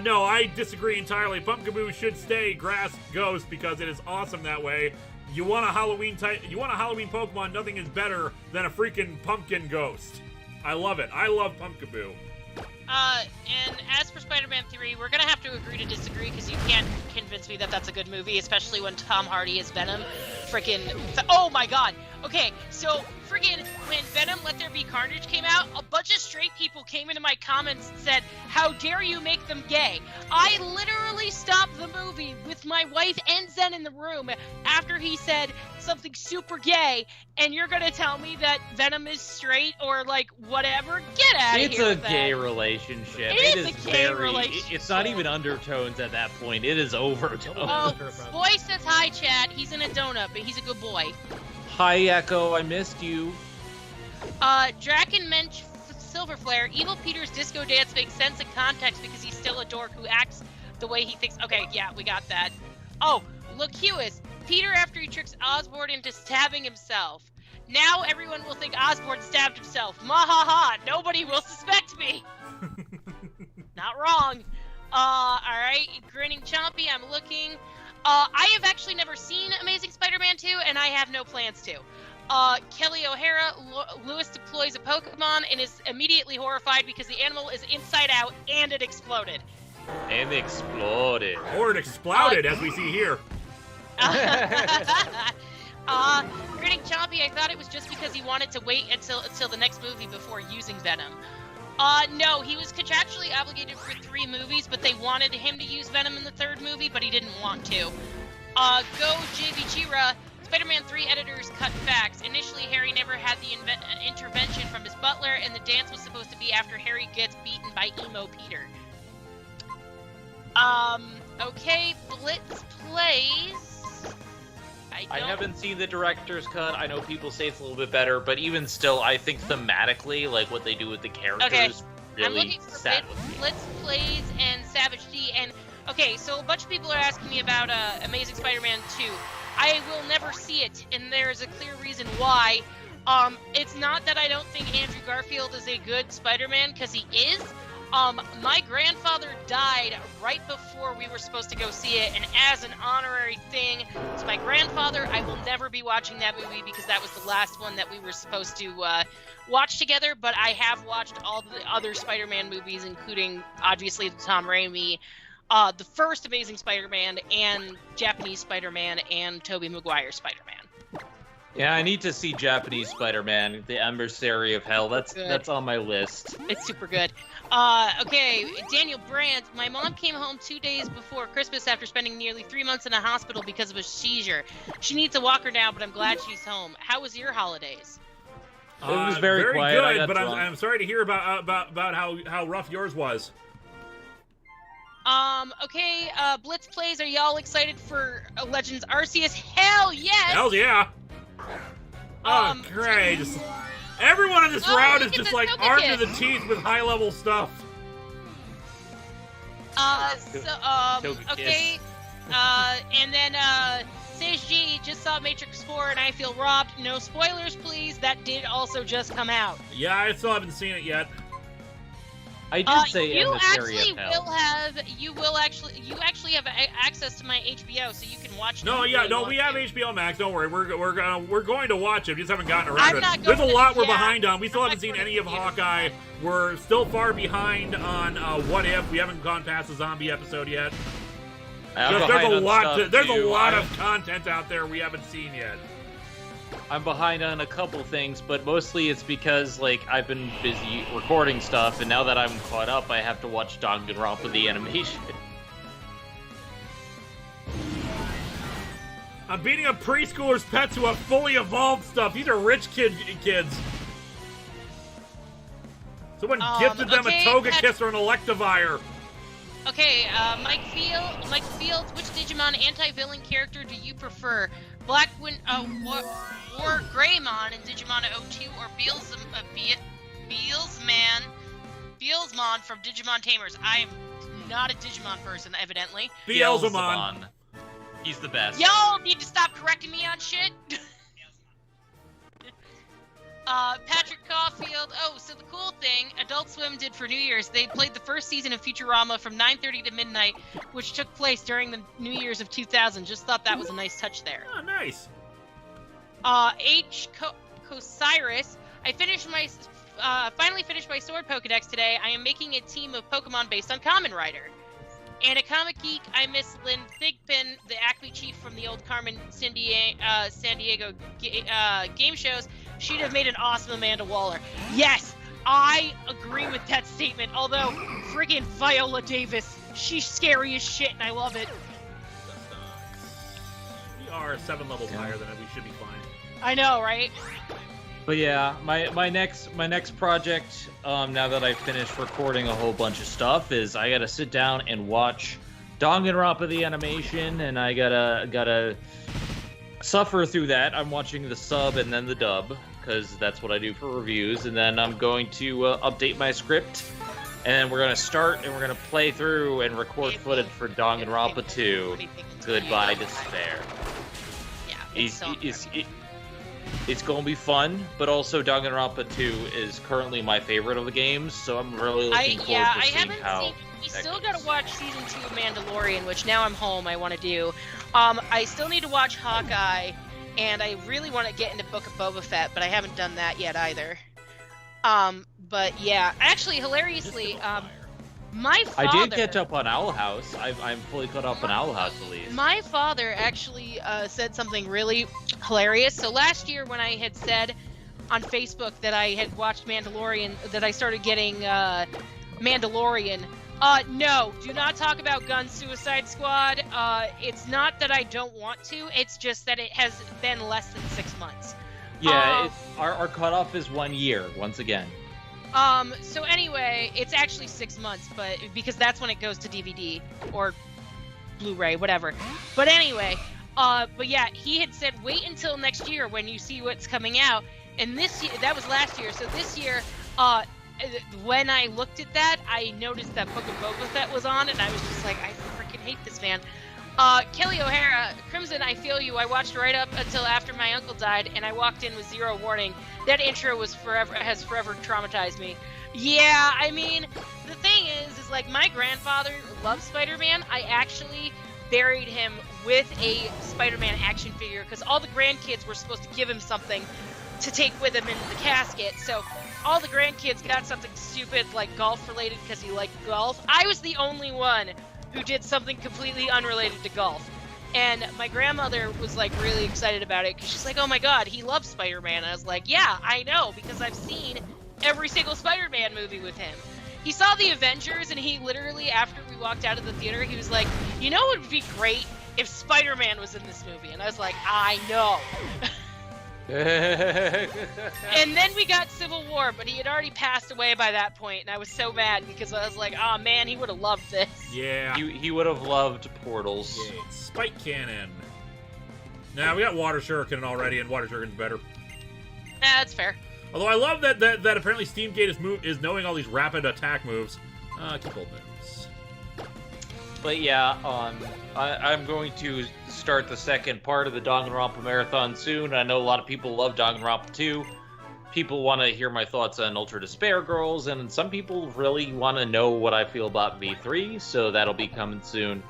no, I disagree entirely. Pumpkaboo should stay Grass Ghost because it is awesome that way. You want a Halloween Pokemon, nothing is better than a freaking pumpkin ghost. I love it. I love Pumpkaboo. And as for Spider-Man 3, we're gonna have to agree to disagree because you can't convince me that that's a good movie, especially when Tom Hardy is Venom. Oh my god. Okay, so freaking when Venom Let There Be Carnage came out, a bunch of straight people came into my comments and said, "How dare you make them gay?" I literally stopped the movie with my wife and Zen in the room after he said something super gay, and you're gonna tell me that Venom is straight or like whatever? Get out of It's here. a with gay that. relationship. It is is a gay very. relationship. It's not even undertones at that point. It is overtones. Oh, boy says hi, chat. He's in a donut, but he's a good boy. Hi, Echo. I missed you. Draken Mensch Silver Flare. Evil Peter's disco dance makes sense in context because he's still a dork who acts the way he thinks. Okay, yeah, we got that. Oh, Locuus. Peter after he tricks Osborn into stabbing himself. Now everyone will think Osborn stabbed himself. Mahaha, nobody will suspect me. Not wrong. Alright, Grinning Chompy, I'm looking. I have actually never seen Amazing Spider-Man 2, and I have no plans to. Kelly O'Hara, Lewis deploys a Pokemon and is immediately horrified because the animal is inside out and it exploded. And exploded. Or it exploded, as we see here. Grinning Chompy, I thought it was just because he wanted to wait until the next movie before using Venom. No, he was contractually obligated for 3 movies, but they wanted him to use Venom in the 3rd movie, but he didn't want to. Go JV Chira, Spider-Man 3 editors cut facts. Initially, Harry never had the intervention from his butler, and the dance was supposed to be after Harry gets beaten by Emo Peter. Okay, Blitz plays. I haven't seen the director's cut. I know people say it's a little bit better, but even still, I think thematically, like what they do with the characters, Okay. I'm really looking for sat with me. Blitz plays and Savage D. And okay, so a bunch of people are asking me about Amazing Spider-Man 2. I will never see it, and there's a clear reason why. It's not that I don't think Andrew Garfield is a good Spider-Man, because he is. My grandfather died right before we were supposed to go see it, and as an honorary thing to my grandfather, I will never be watching that movie because that was the last one that we were supposed to watch together, but I have watched all the other Spider-Man movies, including, obviously, the Tom Raimi, the first Amazing Spider-Man, and Japanese Spider-Man, and Tobey Maguire Spider-Man. Yeah, I need to see Japanese Spider-Man, The Emissary of Hell. That's on my list. It's super good. Okay, Daniel Brandt. My mom came home 2 days before Christmas after spending nearly 3 months in a hospital because of a seizure. She needs a walker now, but I'm glad she's home. How was your holidays? It was very quiet. I good, got but drunk. I'm sorry to hear about how rough yours was. Okay, Blitz plays. Are y'all excited for Legends Arceus? Hell yes! Hell yeah! Oh, great. Everyone in this round is look at just the like Togekiss. armed to the teeth with high-level stuff. Okay, and then, Sage G just saw Matrix 4 and I feel robbed. No spoilers, please. That did also just come out. Yeah, I still haven't seen it yet. I did say you Emissary actually of Hell. you actually have access to my HBO, so you can watch. No, it yeah, really no, want we have to. HBO Max. Don't worry, we're going to watch it. We just haven't gotten around to it. not There's a going to- lot we're yeah, behind on. We still I'm haven't not seen going any to of review it. Hawkeye. We're still far behind on What If. We haven't gone past the zombie episode yet. I'm There's behind a on lot. stuff, There's a too. lot of content out there we haven't seen yet. I'm behind on a couple things, but mostly it's because, like, I've been busy recording stuff, and now that I'm caught up, I have to watch Danganronpa the animation. I'm beating up preschoolers' pets who have fully evolved stuff. These are rich kids. Someone gifted them okay, a Toga Kisser and Electivire. Okay, Mike Fields, which Digimon anti-villain character do you prefer? Or Greymon in Digimon 02, or Beelzemon from Digimon Tamers? I am not a Digimon person, evidently. Beelzemon. He's the best. Y'all need to stop correcting me on shit. Patrick Caulfield. Oh, so the cool thing Adult Swim did for New Year's, they played the first season of Futurama from 9:30 to midnight, which took place during the New Year's of 2000. Just thought that was a nice touch there. Oh, nice. Cosiris. I finally finished my Sword Pokedex today. I am making a team of Pokemon based on Kamen Rider. And a Comic Geek, I miss Lynn Thigpen, the Acme chief from the old Carmen San Diego game shows. She'd have made an awesome Amanda Waller. Yes, I agree with that statement. Although, friggin' Viola Davis, she's scary as shit, and I love it. We are 7 levels higher than it. We should be fine. I know, right? But yeah, my next project, now that I've finished recording a whole bunch of stuff, is I gotta sit down and watch Danganronpa the animation, and I gotta suffer through that. I'm watching the sub and then the dub, because that's what I do for reviews, and then I'm going to update my script, and then we're gonna start and we're gonna play through and record footage for Danganronpa 2. Goodbye Despair. Yeah, It's going to be fun, but also Danganronpa 2 is currently my favorite of the games, so I'm really looking forward to seeing how. You still got to watch season 2 of Mandalorian, which now I'm home. I want to do. I still need to watch Hawkeye, and I really want to get into Book of Boba Fett, but I haven't done that yet either. But yeah, actually, hilariously, my father. I did catch up on Owl House. I'm fully caught up on Owl House at least. My father actually said something really hilarious. So last year when I had said on Facebook that I had watched Mandalorian, that I started getting Mandalorian, no, do not talk about Gun Suicide Squad. It's not that I don't want to, it's just that it has been less than 6 months. Yeah, our cutoff is 1 year, once again. So anyway, it's actually 6 months, but because that's when it goes to DVD or Blu-ray, whatever. But anyway, but yeah, he had said wait until next year when you see what's coming out. And this year, that was last year. So this year, when I looked at that, I noticed that Book of Boba Fett was on, and I was just like, I freaking hate this man. Kelly O'Hara, Crimson, I feel you. I watched right up until after my uncle died, and I walked in with zero warning. That intro has forever traumatized me. Yeah, I mean, the thing is like my grandfather loved Spider-Man. I actually buried him with a Spider-Man action figure because all the grandkids were supposed to give him something to take with him in the casket. So all the grandkids got something stupid like golf related because he liked golf. I was the only one who did something completely unrelated to golf. And my grandmother was like really excited about it because she's like, oh my god, he loves Spider-Man. And I was like, yeah, I know, because I've seen every single Spider-Man movie with him. He saw the Avengers, and he literally, after we walked out of the theater, he was like, you know what would be great if Spider-Man was in this movie? And I was like, I know. And then we got Civil War, but he had already passed away by that point, and I was so mad because I was like, oh man, he would have loved this. Yeah. He would have loved Portals. Yeah, Spike Cannon. Now, we got Water Shuriken already, and Water Shuriken's better. That's fair. Although I love that apparently Steamgate is knowing all these rapid attack moves. Keep holding it. But yeah, I'm going to start the second part of the Danganronpa Marathon soon. I know a lot of people love Danganronpa 2. People want to hear my thoughts on Ultra Despair Girls, and some people really want to know what I feel about V3, so that'll be coming soon.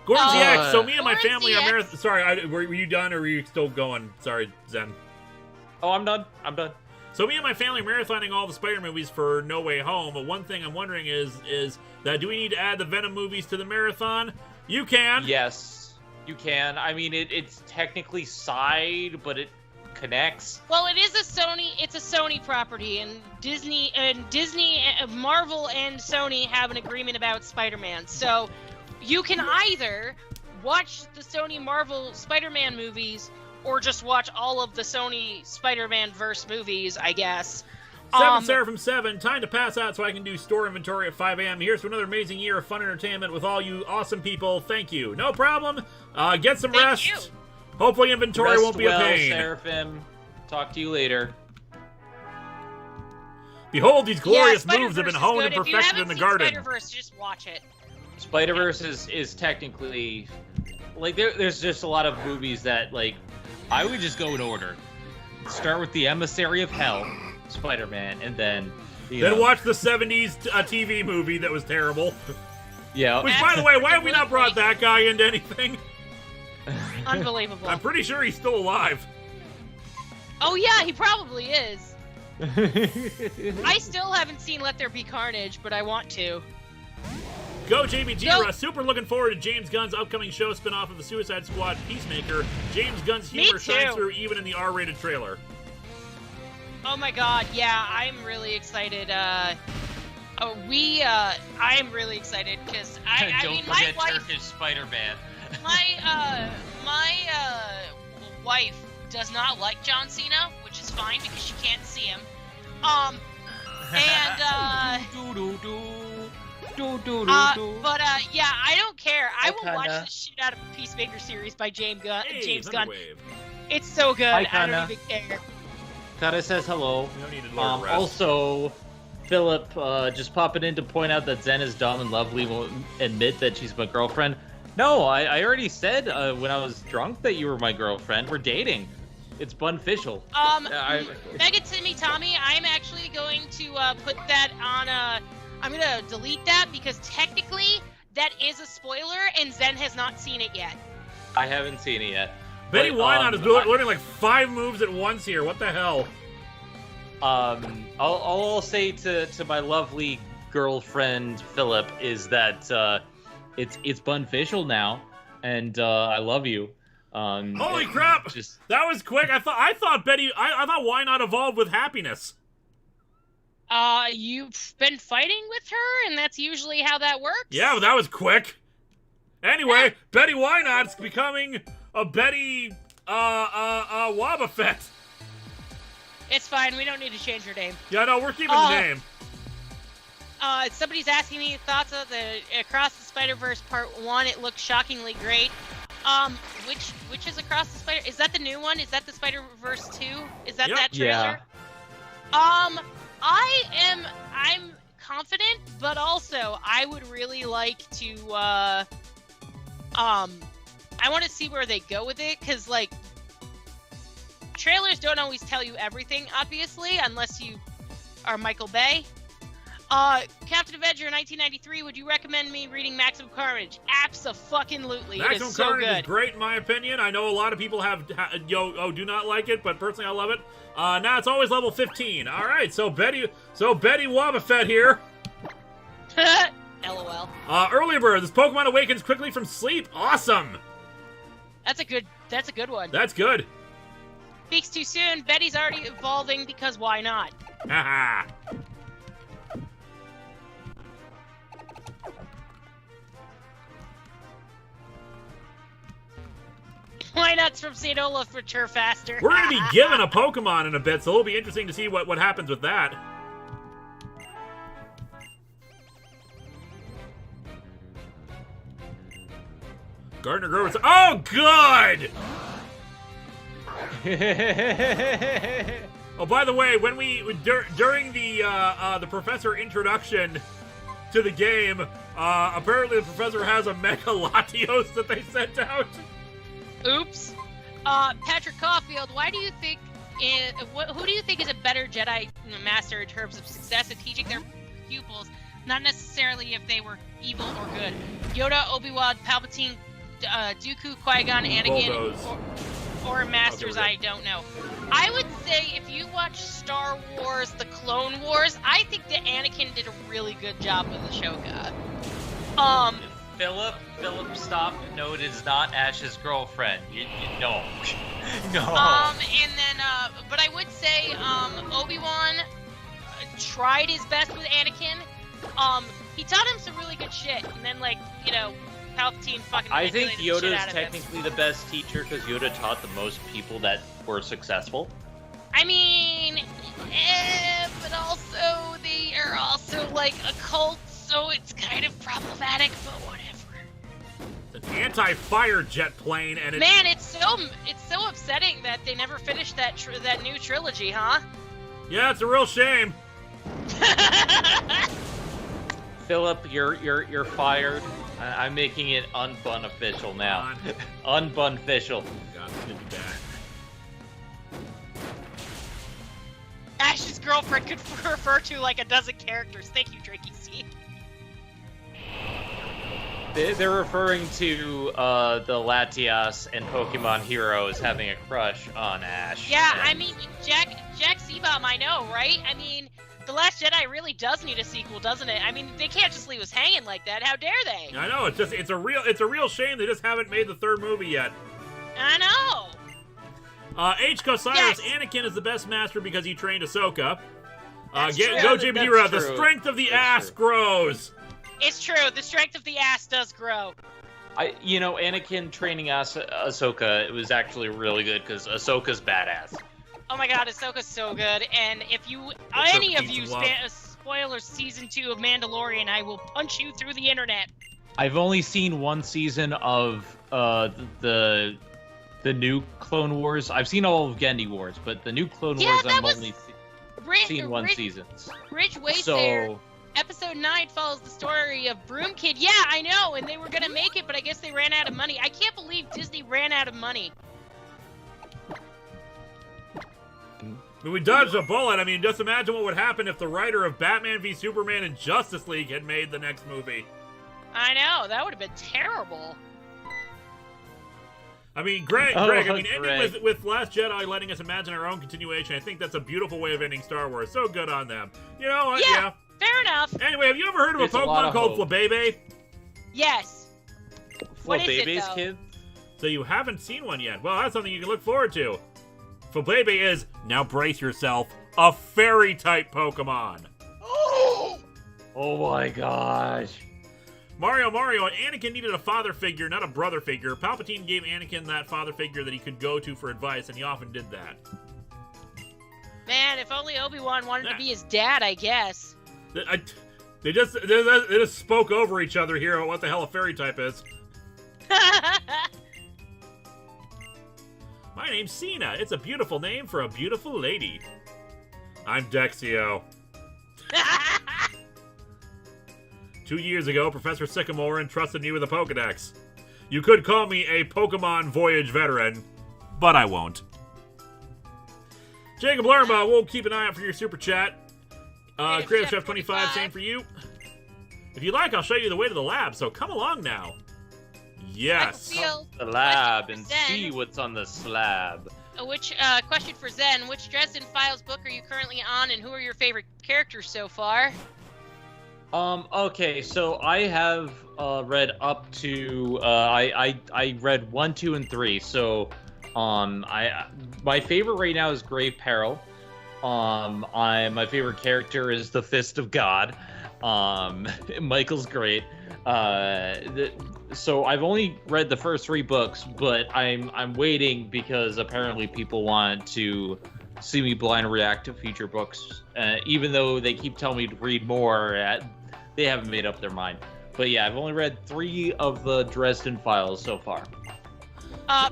Gordon ZX, so me and my Gordon family are ZX. marathon. Sorry, were you done or were you still going? Sorry, Zen. Oh, I'm done. So me and my family are marathoning all the Spider movies for No Way Home. But one thing I'm wondering is that do we need to add the Venom movies to the marathon? You can. Yes, you can. I mean, it's technically side, but it connects. Well, it's a Sony property, and Disney, Marvel and Sony have an agreement about Spider-Man. So you can either watch the Sony Marvel Spider-Man movies or just watch all of the Sony Spider-Man verse movies, I guess. Seraphim 7, time to pass out so I can do store inventory at 5 a.m. Here's to another amazing year of fun entertainment with all you awesome people. Thank you. No problem. Get some Thank rest. you. Hopefully inventory Rest won't be well, a pain. Seraphim. Talk to you later. Behold, these glorious yeah, moves have been Spider-Verse is honed good. and If you perfected haven't in the seen garden. Spider-Verse, just watch it. Spider-Verse is technically, like, there's just a lot of movies that, like, I would just go in order. Start with the Emissary of Hell, Spider-Man, and then, Then watch the 70s TV movie that was terrible. Yeah. Which, by the way, why have we not brought that guy into anything? Unbelievable. I'm pretty sure he's still alive. Oh yeah, he probably is. I still haven't seen Let There Be Carnage, but I want to. Go JBG, Go. super looking forward to James Gunn's upcoming show spin-off of the Suicide Squad Peacemaker. James Gunn's Me humor shines too. through even in the R-rated trailer. Oh my god, yeah, I'm really excited. I am really excited because I Don't mean, my forget wife, Turkish Spider-Man. my wife does not like John Cena, which is fine because she can't see him. Yeah, I don't care. I will watch the shit out of the Peacemaker series by James Gunn. Hey, Thunderwave. It's so good. Hi, I Kana. don't even care. Kata says hello. We don't need to Lord rest. Also, Philip just popping in to point out that Zen is dumb and Lovely won't admit that she's my girlfriend. No, I already said when I was drunk that you were my girlfriend. We're dating. It's bunficial. Mega Timmy Tommy, I'm actually going to put that on I'm gonna delete that because technically that is a spoiler and Zen has not seen it yet. I haven't seen it yet. Betty But, Wynot is learning like 5 moves at once here. What the hell? I'll say to my lovely girlfriend Philip is that it's bunficial now, and I love you. Holy crap! That was quick. I thought Betty. I thought why not evolve with happiness? You've been fighting with her, and that's usually how that works. Yeah, but that was quick. Anyway, Betty Wynot's becoming a Betty Wobbuffet. It's fine. We don't need to change her name. Yeah, no, we're keeping the name. Somebody's asking me thoughts of the Across the Spider-Verse Part 1. It looks shockingly great. Which is Across the Spider? Is that the new one? Is that the Spider-Verse 2? Is that that trailer? Yeah. I'm confident, but also I would really like to I want to see where they go with it, because like trailers don't always tell you everything, obviously, unless you are Michael Bay. Captain Avenger 1993, would you recommend me reading Maximum Carnage? Abso-fucking-lutely. It Maximum is so Carnage good. is great in my opinion. I know a lot of people do not like it, but personally I love it. Now it's always level 15. All right, so Betty Wobbuffet here. LOL. Early bird. This Pokemon awakens quickly from sleep. Awesome. That's a good one. That's good. Speaks too soon. Betty's already evolving because why not? Haha. Why not from St. Olaf mature faster? We're going to be given a Pokemon in a bit, so it'll be interesting to see what happens with that. Gardner Grover's. Oh, good! Oh, by the way, when during the professor introduction to the game. Apparently, the professor has a Mega Latios that they sent out. Oops. Patrick Caulfield, why do you think? Who do you think is a better Jedi Master in terms of success in teaching their pupils? Not necessarily if they were evil or good. Yoda, Obi-Wan, Palpatine, Dooku, Qui-Gon, Anakin, or Masters, I don't know. I would say if you watch Star Wars, The Clone Wars, I think that Anakin did a really good job with Ahsoka. Philip, stop. No, it is not Ash's girlfriend. No. No. And then, but I would say, Obi-Wan tried his best with Anakin. He taught him some really good shit, and then, like, you know, Palpatine fucking I think manipulated the shit Yoda's out of him. technically the best teacher because Yoda taught the most people that were successful. I mean, but also, they are also, like, a cult, so it's kind of problematic, but whatever. An anti-fire jet plane, and Man, it's so upsetting that they never finished that new trilogy, huh? Yeah, it's a real shame. Philip, you're fired. I'm making it unbun official now. Unbun official. God, it's gonna be bad. Ash's girlfriend could refer to like a dozen characters. Thank you, Drakey C. They're referring to the Latias and Pokemon Heroes having a crush on Ash. Yeah, and... I mean, Jack Seabomb, I know, right? I mean, The Last Jedi really does need a sequel, doesn't it? I mean, they can't just leave us hanging like that. How dare they? I know, it's a real shame they just haven't made the third movie yet. I know. H. Cosiris, Yes. Anakin is the best master because he trained Ahsoka. That's true. Go Jim That's Hira, the true. strength of the That's ass true. grows. It's true. The strength of the ass does grow. Anakin training Ahsoka, it was actually really good because Ahsoka's badass. Oh my god, Ahsoka's so good. And if It's any her of you pizza love. spoiler season 2 of Mandalorian, I will punch you through the internet. I've only seen one season of the new Clone Wars. I've seen all of Genndy Wars, but the new Clone Yeah, Wars that I've was- only seen one Ridge season. Wayfair, So episode 9 follows the story of Broom Kid. Yeah, I know, and they were gonna make it, but I guess they ran out of money. I can't believe Disney ran out of money. We dodged a bullet. I mean, just imagine what would happen if the writer of Batman v Superman and Justice League had made the next movie. I know, that would have been terrible. I mean, Greg, Greg. ending with Last Jedi letting us imagine our own continuation, I think that's a beautiful way of ending Star Wars. So good on them. You know what? Yeah. Fair enough. Anyway, have you ever heard of It's a a lot Pokemon of called hope. Flabebe? Yes. What is it, babies, though? kids? So you haven't seen one yet. Well, that's something you can look forward to. Flabebe is, now brace yourself, a fairy-type Pokemon. Oh my gosh. Mario, and Anakin needed a father figure, not a brother figure. Palpatine gave Anakin that father figure that he could go to for advice, and he often did that. Man, if only Obi-Wan wanted to be his dad, I guess. They just spoke over each other here on what the hell a fairy type is. My name's Cena. It's a beautiful name for a beautiful lady. I'm Dexio. 2 years ago, Professor Sycamore entrusted me with a Pokedex. You could call me a Pokemon Voyage veteran, but I won't. Jacob Lerma, we'll keep an eye out for your super chat. Creative Chef 25, same for you. If you like, I'll show you the way to the lab, so come along now. Yes. The lab Question and for Zen. see what's on the slab. Question for Zen. Which Dresden Files book are you currently on, and who are your favorite characters so far? Okay, so I have read up to I read 1, 2, and 3. So my favorite right now is Grave Peril. My favorite character is the Fist of God. Michael's great. So I've only read the first 3 books, but I'm waiting because apparently people want to see me blind react to future books. Even though they keep telling me to read more, they haven't made up their mind. But yeah, I've only read 3 of the Dresden Files so far.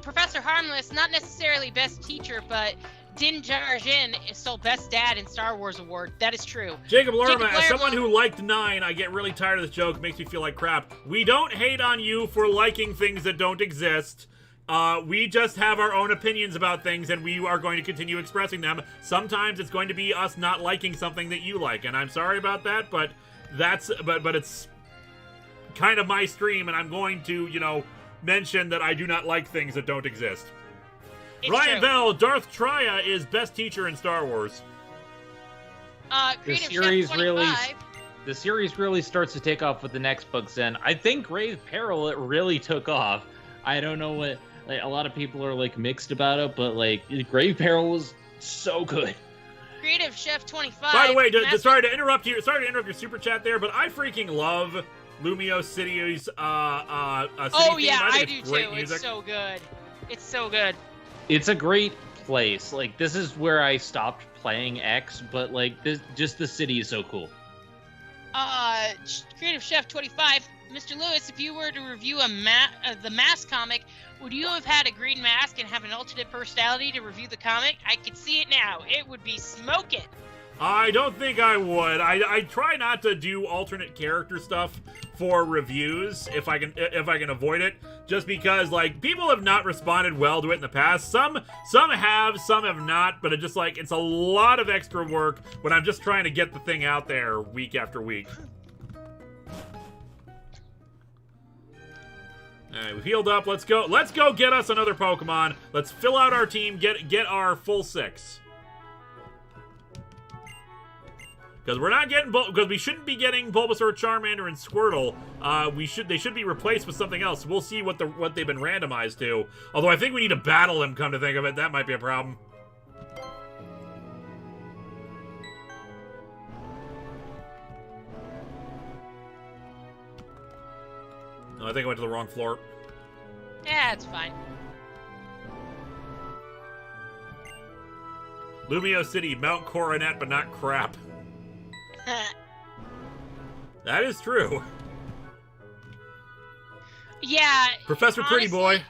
Professor Harmless, not necessarily best teacher, but Din Djarin stole Best Dad in Star Wars award. That is true. Jacob Lerma, as someone who liked 9, I get really tired of this joke. It makes me feel like crap. We don't hate on you for liking things that don't exist. We just have our own opinions about things, and we are going to continue expressing them. Sometimes it's going to be us not liking something that you like, and I'm sorry about that, but but it's kind of my stream, and I'm going to, mention that I do not like things that don't exist. It's Ryan true. Bell, Darth Traya is best teacher in Star Wars. Creative series Chef really- 25. The series really starts to take off with the next books, and I think Grave Peril, it really took off. I don't know what, a lot of people are, mixed about it, but, Grave Peril was so good. Creative Chef 25. By the way, Master- sorry to interrupt your super chat there, but I freaking love Lumio City's city Oh theme. yeah, I think do it's great too. music. It's so good. It's so good. It's a great place. This is where I stopped playing X, but, just the city is so cool. Creative Chef 25. Mr. Lewis, if you were to review the Mask comic, would you have had a green mask and have an alternate personality to review the comic? I can see it now. It would be smoking. I don't think I would. I try not to do alternate character stuff for reviews if I can avoid it, just because people have not responded well to it in the past. Some have, some have not, but it's just it's a lot of extra work when I'm just trying to get the thing out there week after week. Alright, we've healed up. Let's go get us another Pokemon. Let's fill out our team, get our full 6. Because we're not getting because we shouldn't be getting Bulbasaur, Charmander, and Squirtle. They should be replaced with something else. We'll see what they've been randomized to. Although I think we need to battle them. Come to think of it, that might be a problem. No, I think I went to the wrong floor. Yeah, it's fine. Lumio City, Mount Coronet, but not crap. That is true. Yeah. Professor Pretty Boy.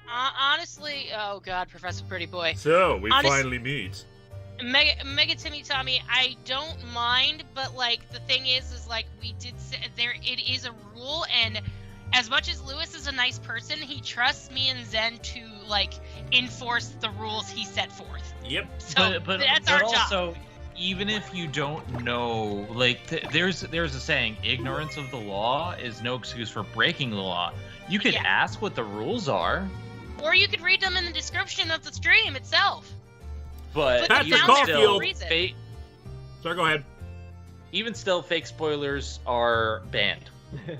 Honestly, oh god, Professor Pretty Boy. So, we finally meet. Mega Timmy Tommy, I don't mind, but the thing is we did say it is a rule, and as much as Lewis is a nice person, he trusts me and Zen to enforce the rules he set forth. Yep. So but that's our also, job. Even if you don't know, there's a saying, ignorance of the law is no excuse for breaking the law. You could ask what the rules are. Or you could read them in the description of the stream itself. But Patrick even Caulfield. still, Sorry, go ahead. even still, fake spoilers are banned.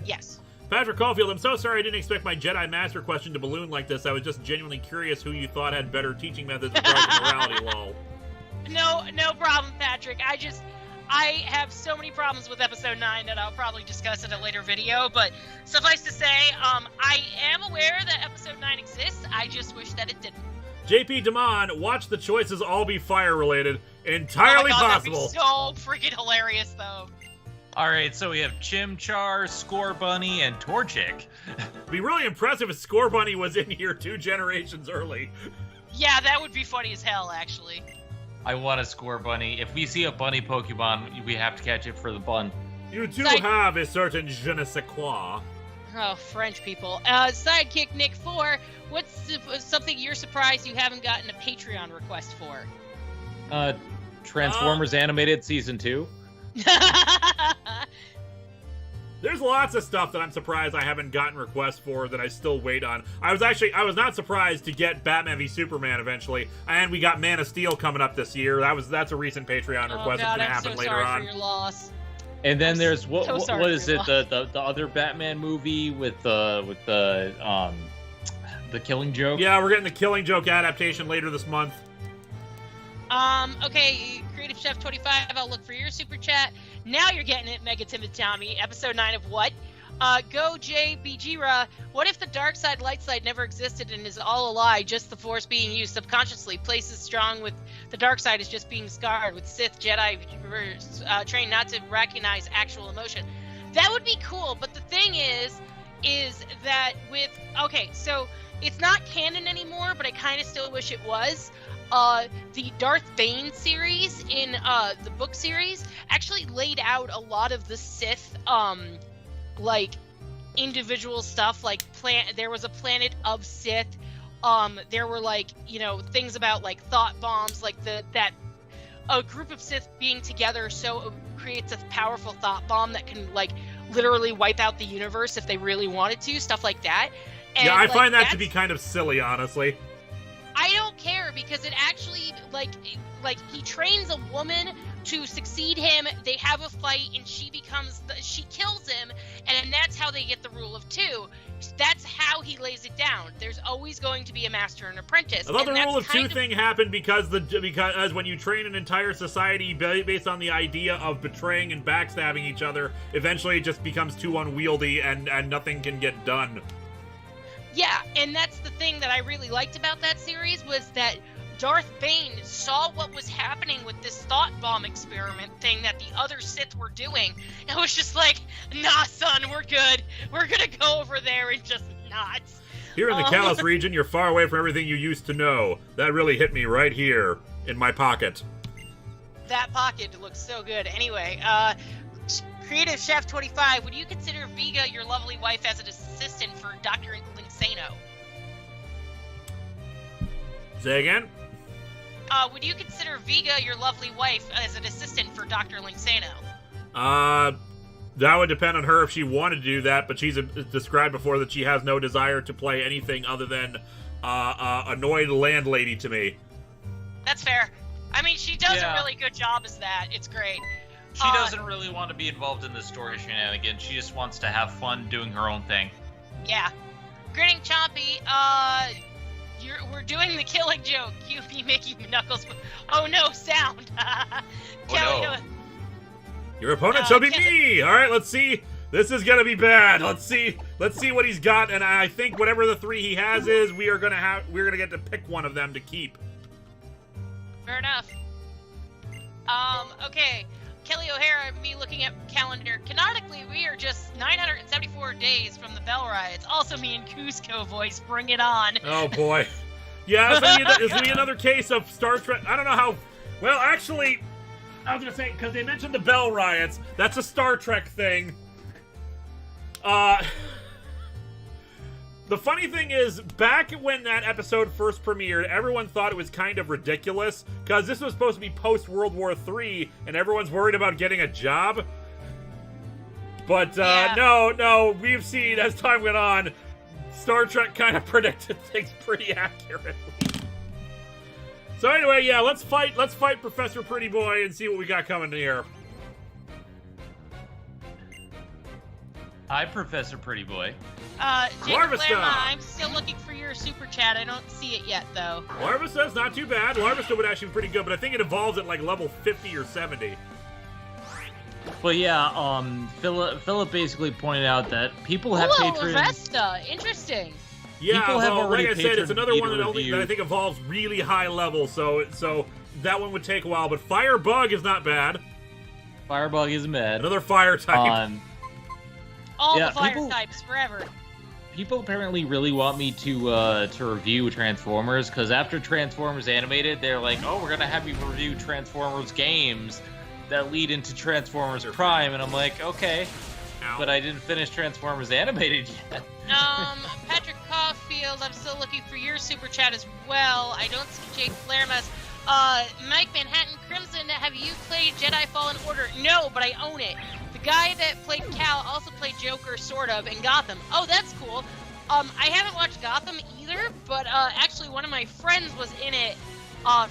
Yes. Patrick Caulfield, I'm so sorry I didn't expect my Jedi Master question to balloon like this. I was just genuinely curious who you thought had better teaching methods regarding morality, lol. No problem, Patrick. I have so many problems with episode 9 that I'll probably discuss in a later video, but suffice to say, I am aware that episode 9 exists. I just wish that it didn't. JP Damon, watch the choices all be fire-related. Entirely oh my God, possible. That'd be so freaking hilarious, though. All right, so we have Chimchar, Score Bunny, and Torchic. It'd be really impressive if Score Bunny was in here 2 generations early. Yeah, that would be funny as hell, actually. I want a Score Bunny. If we see a bunny Pokemon, we have to catch it for the bun. You do have a certain je ne sais quoi. Oh, French people. Sidekick Nick 4, what's something you're surprised you haven't gotten a Patreon request for? Transformers Animated Season 2. There's lots of stuff that I'm surprised I haven't gotten requests for that I still wait on. I was not surprised to get Batman v Superman eventually, and we got Man of Steel coming up this year. That's a recent Patreon request that's gonna happen later on. I'm so sorry for your loss. And then there's so what sorry is for it? your The other Batman movie with the Killing Joke. Yeah, we're getting the Killing Joke adaptation later this month. Okay, Creative Chef 25, I'll look for your super chat. Now you're getting it, Mega Timid Tommy. Episode 9 of what? Go JBGra. What if the dark side, light side never existed and is all a lie, just the force being used subconsciously? Places strong with the dark side is just being scarred, with Sith Jedi trained not to recognize actual emotion. That would be cool, but the thing is that with... Okay, so it's not canon anymore, but I kind of still wish it was. the Darth Bane series in the book series actually laid out a lot of the Sith, like individual stuff. Like there was a planet of Sith. There were like things about like thought bombs, like that a group of Sith being together so creates a powerful thought bomb that can like literally wipe out the universe if they really wanted to, stuff like that. And, yeah, I find that to be kind of silly, honestly. I don't care because it actually like he trains a woman to succeed him. They have a fight and she kills him, and that's how they get the rule of two. That's how he lays it down. There's always going to be a master and apprentice. I thought the rule of two thing happened because when you train an entire society based on the idea of betraying and backstabbing each other, eventually it just becomes too unwieldy and nothing can get done. Yeah, and that's the thing that I really liked about that series was that Darth Bane saw what was happening with this thought bomb experiment thing that the other Sith were doing, and was just like, nah, son, we're good. We're gonna go over there and just not. Here in the Kalos region, you're far away from everything you used to know. That really hit me right here in my pocket. That pocket looks so good. Anyway, Creative Chef 25, would you consider Vega your lovely wife as an assistant for Dr. Lingsano? Say again? Would you consider Vega your lovely wife as an assistant for Dr. Lingsano? That would depend on her if she wanted to do that, but she's described before that she has no desire to play anything other than annoyed landlady to me. That's fair. I mean, she does a really good job as that. It's great. She doesn't really want to be involved in the story shenanigans. She just wants to have fun doing her own thing. Yeah. Grinning Chompy, we're doing the killing joke. You be making Knuckles. Oh no, sound. Kelly, no. Your opponent shall be me. All right, let's see. This is gonna be bad. Let's see what he's got, and I think whatever the three he has is, we're gonna get to pick one of them to keep. Fair enough. Okay. Kelly O'Hara, me looking at calendar. Canonically, we are just 974 days from the Bell Riots. Also, me and Cusco voice. Bring it on. Oh boy. Yeah, it's gonna be another case of Star Trek. I don't know how. Well, actually, I was gonna say because they mentioned the Bell Riots. That's a Star Trek thing. The funny thing is, back when that episode first premiered, everyone thought it was kind of ridiculous, because this was supposed to be post-World War III, and everyone's worried about getting a job. But, no, we've seen, as time went on, Star Trek kind of predicted things pretty accurately. So anyway, yeah, let's fight Professor Pretty Boy and see what we got coming here. Hi, Professor Pretty Boy. Jacob Lerma, I'm still looking for your super chat. I don't see it yet, though. Larvista's not too bad. Larvista would actually be pretty good, but I think it evolves at like level 50 or 70. But yeah, Philip basically pointed out that people have patrons. Vesta, interesting. Yeah, people have already like I said, it's another one that I think evolves really high level, so that one would take a while. But Firebug is not bad. Firebug isn't bad. Another fire type. All the fire types forever. People apparently really want me to review Transformers, because after Transformers Animated, they're like, oh, we're gonna have you review Transformers games that lead into Transformers Prime, and I'm like, okay, but I didn't finish Transformers Animated yet. Patrick Caulfield, I'm still looking for your super chat as well. I don't see Jake Flairmas. Mike Manhattan Crimson, have you played Jedi Fallen Order? No, but I own it. The guy that played Cal also played Joker, sort of, in Gotham. Oh, that's cool. I haven't watched Gotham either, but actually one of my friends was in it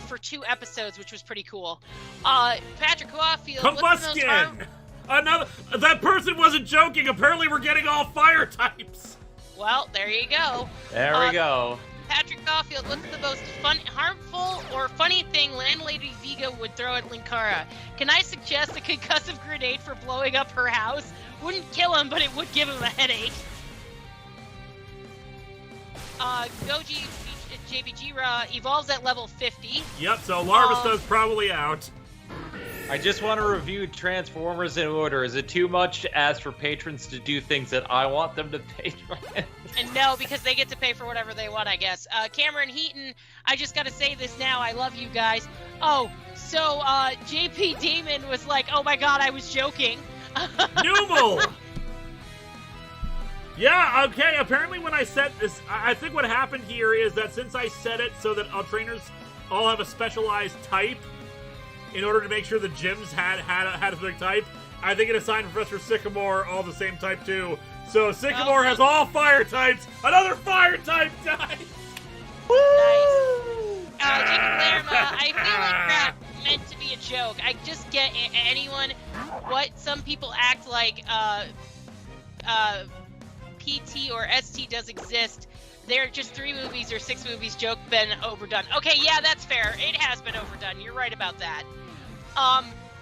for 2 episodes, which was pretty cool. Patrick Caulfield. Combustion! That person wasn't joking. Apparently we're getting all fire types. Well, there you go. There we go. Patrick Caulfield, what's the most harmful or funny thing Landlady Vega would throw at Linkara? Can I suggest a concussive grenade for blowing up her house? Wouldn't kill him, but it would give him a headache. Goji JBG evolves at level 50. Yep, so Larvista's probably out. I just want to review Transformers in order. Is it too much to ask for patrons to do things that I want them to patron? And no, because they get to pay for whatever they want, I guess. Cameron Heaton, I just gotta say this now. I love you guys. Oh, so JP Demon was like, oh my god, I was joking. Numal! Yeah, okay, apparently when I set this, I think what happened here is that since I set it so that our trainers all have a specialized type, in order to make sure the gyms had a specific type, I think it assigned Professor Sycamore all the same type too. So Sycamore has all fire types. Another fire type died. Nice. Jacob Lerma, I feel like that meant to be a joke. I just get anyone what some people act like PT or ST does exist. They're just 3 movies or 6 movies joke been overdone. Okay, yeah, that's fair. It has been overdone. You're right about that.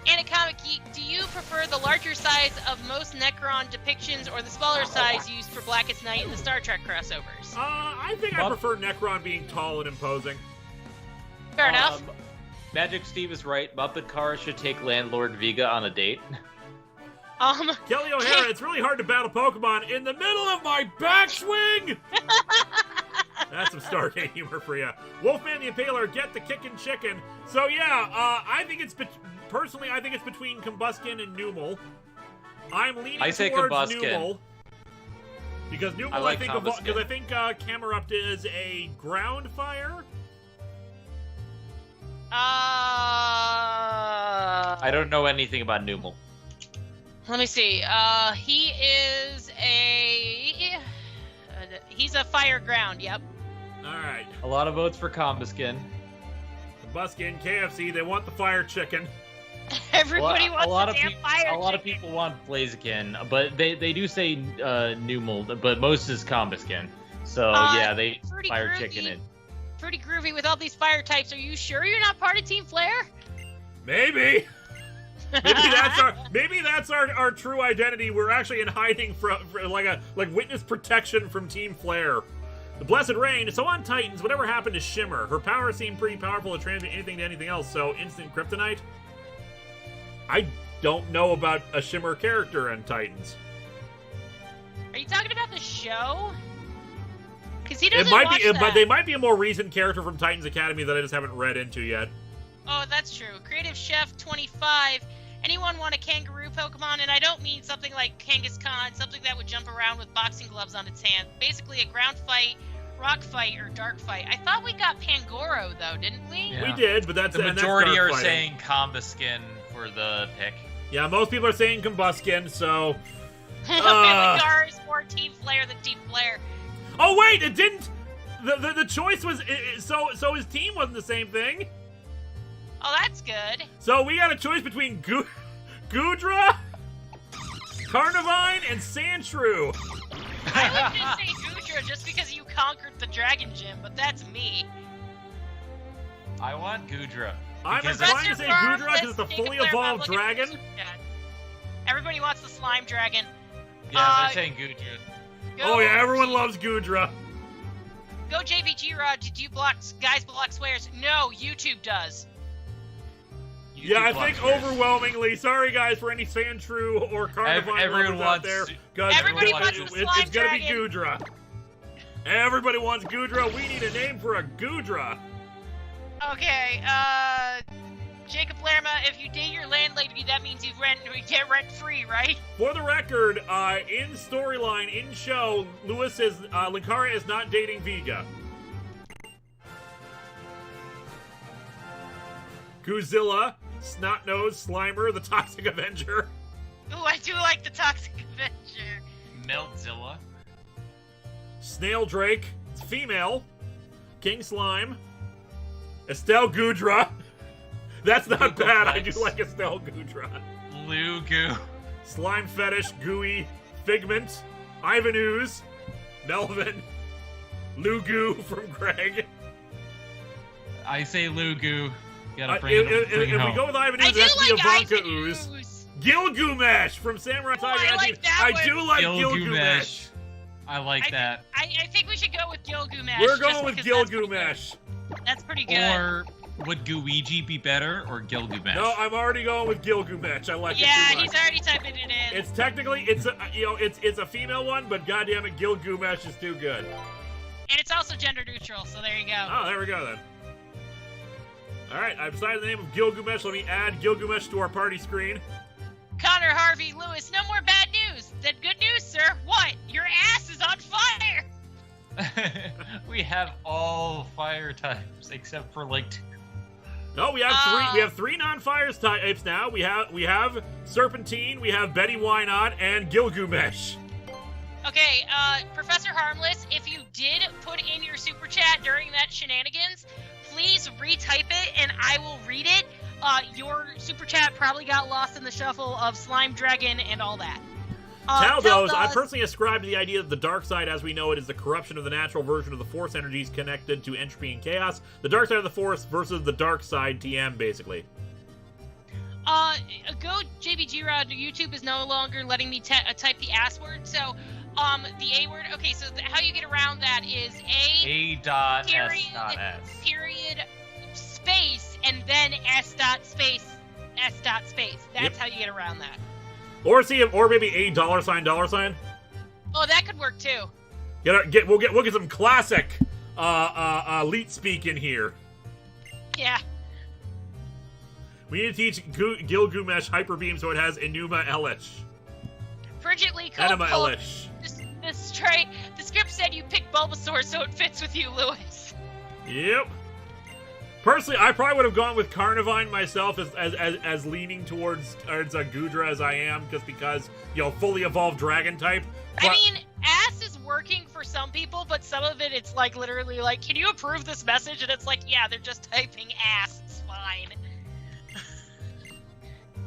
Anacomic Geek, do you prefer the larger size of most Necron depictions or the smaller size used for Blackest Night in the Star Trek crossovers? I think I prefer Necron being tall and imposing. Fair enough. Magic Steve is right. Muppet Car should take Landlord Viga on a date. Kelly O'Hara, it's really hard to battle Pokemon in the middle of my backswing! That's some Stargate humor for you. Wolfman the Impaler, get the kickin' chicken. So yeah, I think it's personally, I think it's between Combuskin and Numal. I'm leaning towards Combuskin. Numal because Numal, I think Camerupt is a ground fire. I don't know anything about Numal. Let me see. He is he's a fire ground. Yep. All right. A lot of votes for Combuskin. Combuskin, KFC, they want the fire chicken. Everybody wants the damn fire chicken. A lot of people want Blaziken, but they do say Numal, but most is Combuskin. So yeah, they fire chicken it. Pretty groovy with all these fire types. Are you sure you're not part of Team Flare? Maybe. Maybe that's our true identity. We're actually in hiding from like witness protection from Team Flare. The Blessed Rain. So on Titans, whatever happened to Shimmer? Her power seemed pretty powerful to transmit anything to anything else. So instant kryptonite. I don't know about a Shimmer character in Titans. Are you talking about the show? Because he doesn't watch that. But they might be a more recent character from Titans Academy that I just haven't read into yet. Oh, that's true. Creative Chef 25. Anyone want a kangaroo Pokemon? And I don't mean something like Kangaskhan, something that would jump around with boxing gloves on its hand. Basically a ground fight, rock fight, or dark fight. I thought we got Pangoro, though, didn't we? Yeah. We did, but that's the majority that's are fighting. saying Combuskin for the pick. Yeah, most people are saying Combuskin, so... Linkara is more Team Flare than Team Flare. Oh, wait, it didn't... The choice was... So his team wasn't the same thing? Oh, that's good. So we got a choice between Goodra, Carnivine, and Sandshrew. I was gonna say Goodra just because you conquered the Dragon Gym, but that's me. I want Goodra. I'm inclined to say Goodra because it's a fully evolved dragon. Everybody wants the slime dragon. Yeah, they're saying Goodra. Oh yeah, everyone loves Goodra. Go JVG Rod, did you guys block swears? No, YouTube does. Yeah, I think overwhelmingly. Sorry, guys, for any Sandshrew or Carnivine lovers out there. Everybody wants the slime It's gonna be Goodra. Everybody wants Goodra. We need a name for a Goodra. Okay, Jacob Lerma, if you date your landlady, that means you get rent free, right? For the record, in storyline, in show, Lewis is Linkara is not dating Viga. Goozilla, Snotnose, Slimer, the Toxic Avenger. Ooh, I do like the Toxic Avenger. Meltzilla. Snail Drake, it's female. King Slime. Estelle Goodra. That's not bad. I do like Estelle Goodra. Lugu. Slime Fetish, Gooey, Figment, Ivan Ooze, Melvin, Lugu from Greg. I say Lugu. Gotta bring if we go with Ivan Ooze, it has to be Ivanka Ooze. Gilgamesh from Samurai Tiger. I do like Gilgamesh. I like that. I think we should go with Gilgamesh. We're going with Gilgamesh. That's pretty good. Would Gooigi be better or Gilgamesh? No, I'm already going with Gilgamesh. I like it too Yeah, much. he's already typing it in. It's technically, it's a female one, but goddamn it, Gilgamesh is too good. And it's also gender neutral, so there you go. Oh, there we go then. All right, I've decided the name of Gilgamesh. Let me add Gilgamesh to our party screen. Connor, Harvey, Lewis, no more bad news. That good news, sir. What? Your ass is on fire. We have all fire types except for like 2. No, we have three. We have 3 non-fire types now. We have Serpentine, we have Betty Why Not, and Gilgamesh. Okay, Professor Harmless, if you did put in your super chat during that shenanigans, please retype it and I will read it. Your super chat probably got lost in the shuffle of Slime Dragon and all that. Taldos, I personally ascribe to the idea that the dark side, as we know it, is the corruption of the natural version of the Force energies connected to entropy and chaos. The dark side of the Force versus the dark side TM, basically. Go JBG Rod. YouTube is no longer letting me type the ass word, so the A word. Okay, so how you get around that is A dot period, S dot S. period space and then S dot space S dot space. That's how you get around that. Or maybe a $sign. Oh, that could work too. We'll get some classic elite speak in here. Yeah. We need to teach Gilgamesh Hyper Beam so it has Enuma Elish. Frigidly Enema cold. Elish. The script said you picked Bulbasaur, so it fits with you, Lewis. Yep. Personally, I probably would have gone with Carnivine myself as leaning towards Gudra as I am, just because, fully evolved dragon type. But, I mean, ass is working for some people, but some of it, it's like literally like, can you approve this message? And it's like, yeah, they're just typing ass. It's fine.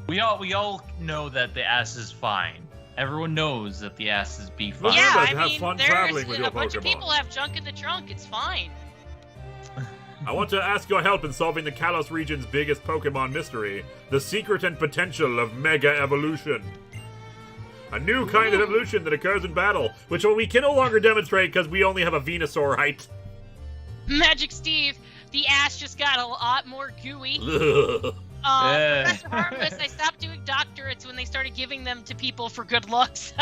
We all know that the ass is fine. Everyone knows that the ass is be fine. Yeah, Remember to I have mean, fun there's traveling with your a bunch of Pokemon. people have junk in the trunk. It's fine. I want to ask your help in solving the Kalos region's biggest Pokemon mystery, the secret and potential of Mega Evolution. A new kind of evolution that occurs in battle, which we can no longer demonstrate because we only have a Venusaur height. Magic Steve, the ass just got a lot more gooey. Ugh. Professor Harmless, I stopped doing doctorates when they started giving them to people for good looks.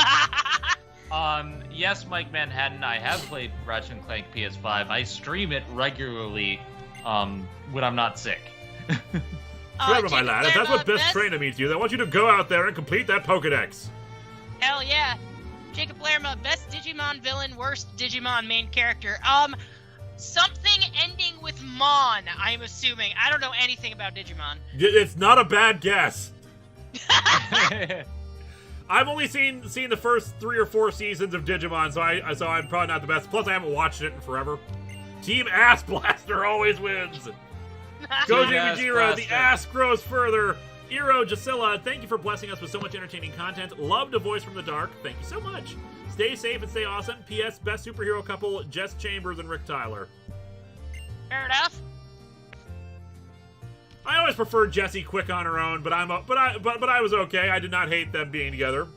Yes, Mike Manhattan, I have played Ratchet & Clank PS5. I stream it regularly, when I'm not sick. Remember, my lad, if that's what best trainer means to you, then I want you to go out there and complete that Pokedex. Hell yeah. Jacob Lerma, best Digimon villain, worst Digimon main character. Something ending with Mon, I'm assuming. I don't know anything about Digimon. It's not a bad guess. I've only seen the first 3 or 4 seasons of Digimon, so I'm probably not the best. Plus, I haven't watched it in forever. Team Ass Blaster always wins. Go Jimmy, the ass grows further. Iro Gisela, thank you for blessing us with so much entertaining content. Loved A Voice from the Dark. Thank you so much. Stay safe and stay awesome. P.S. Best superhero couple: Jess Chambers and Rick Tyler. Fair enough. I always preferred Jessie Quick on her own, but I was okay. I did not hate them being together.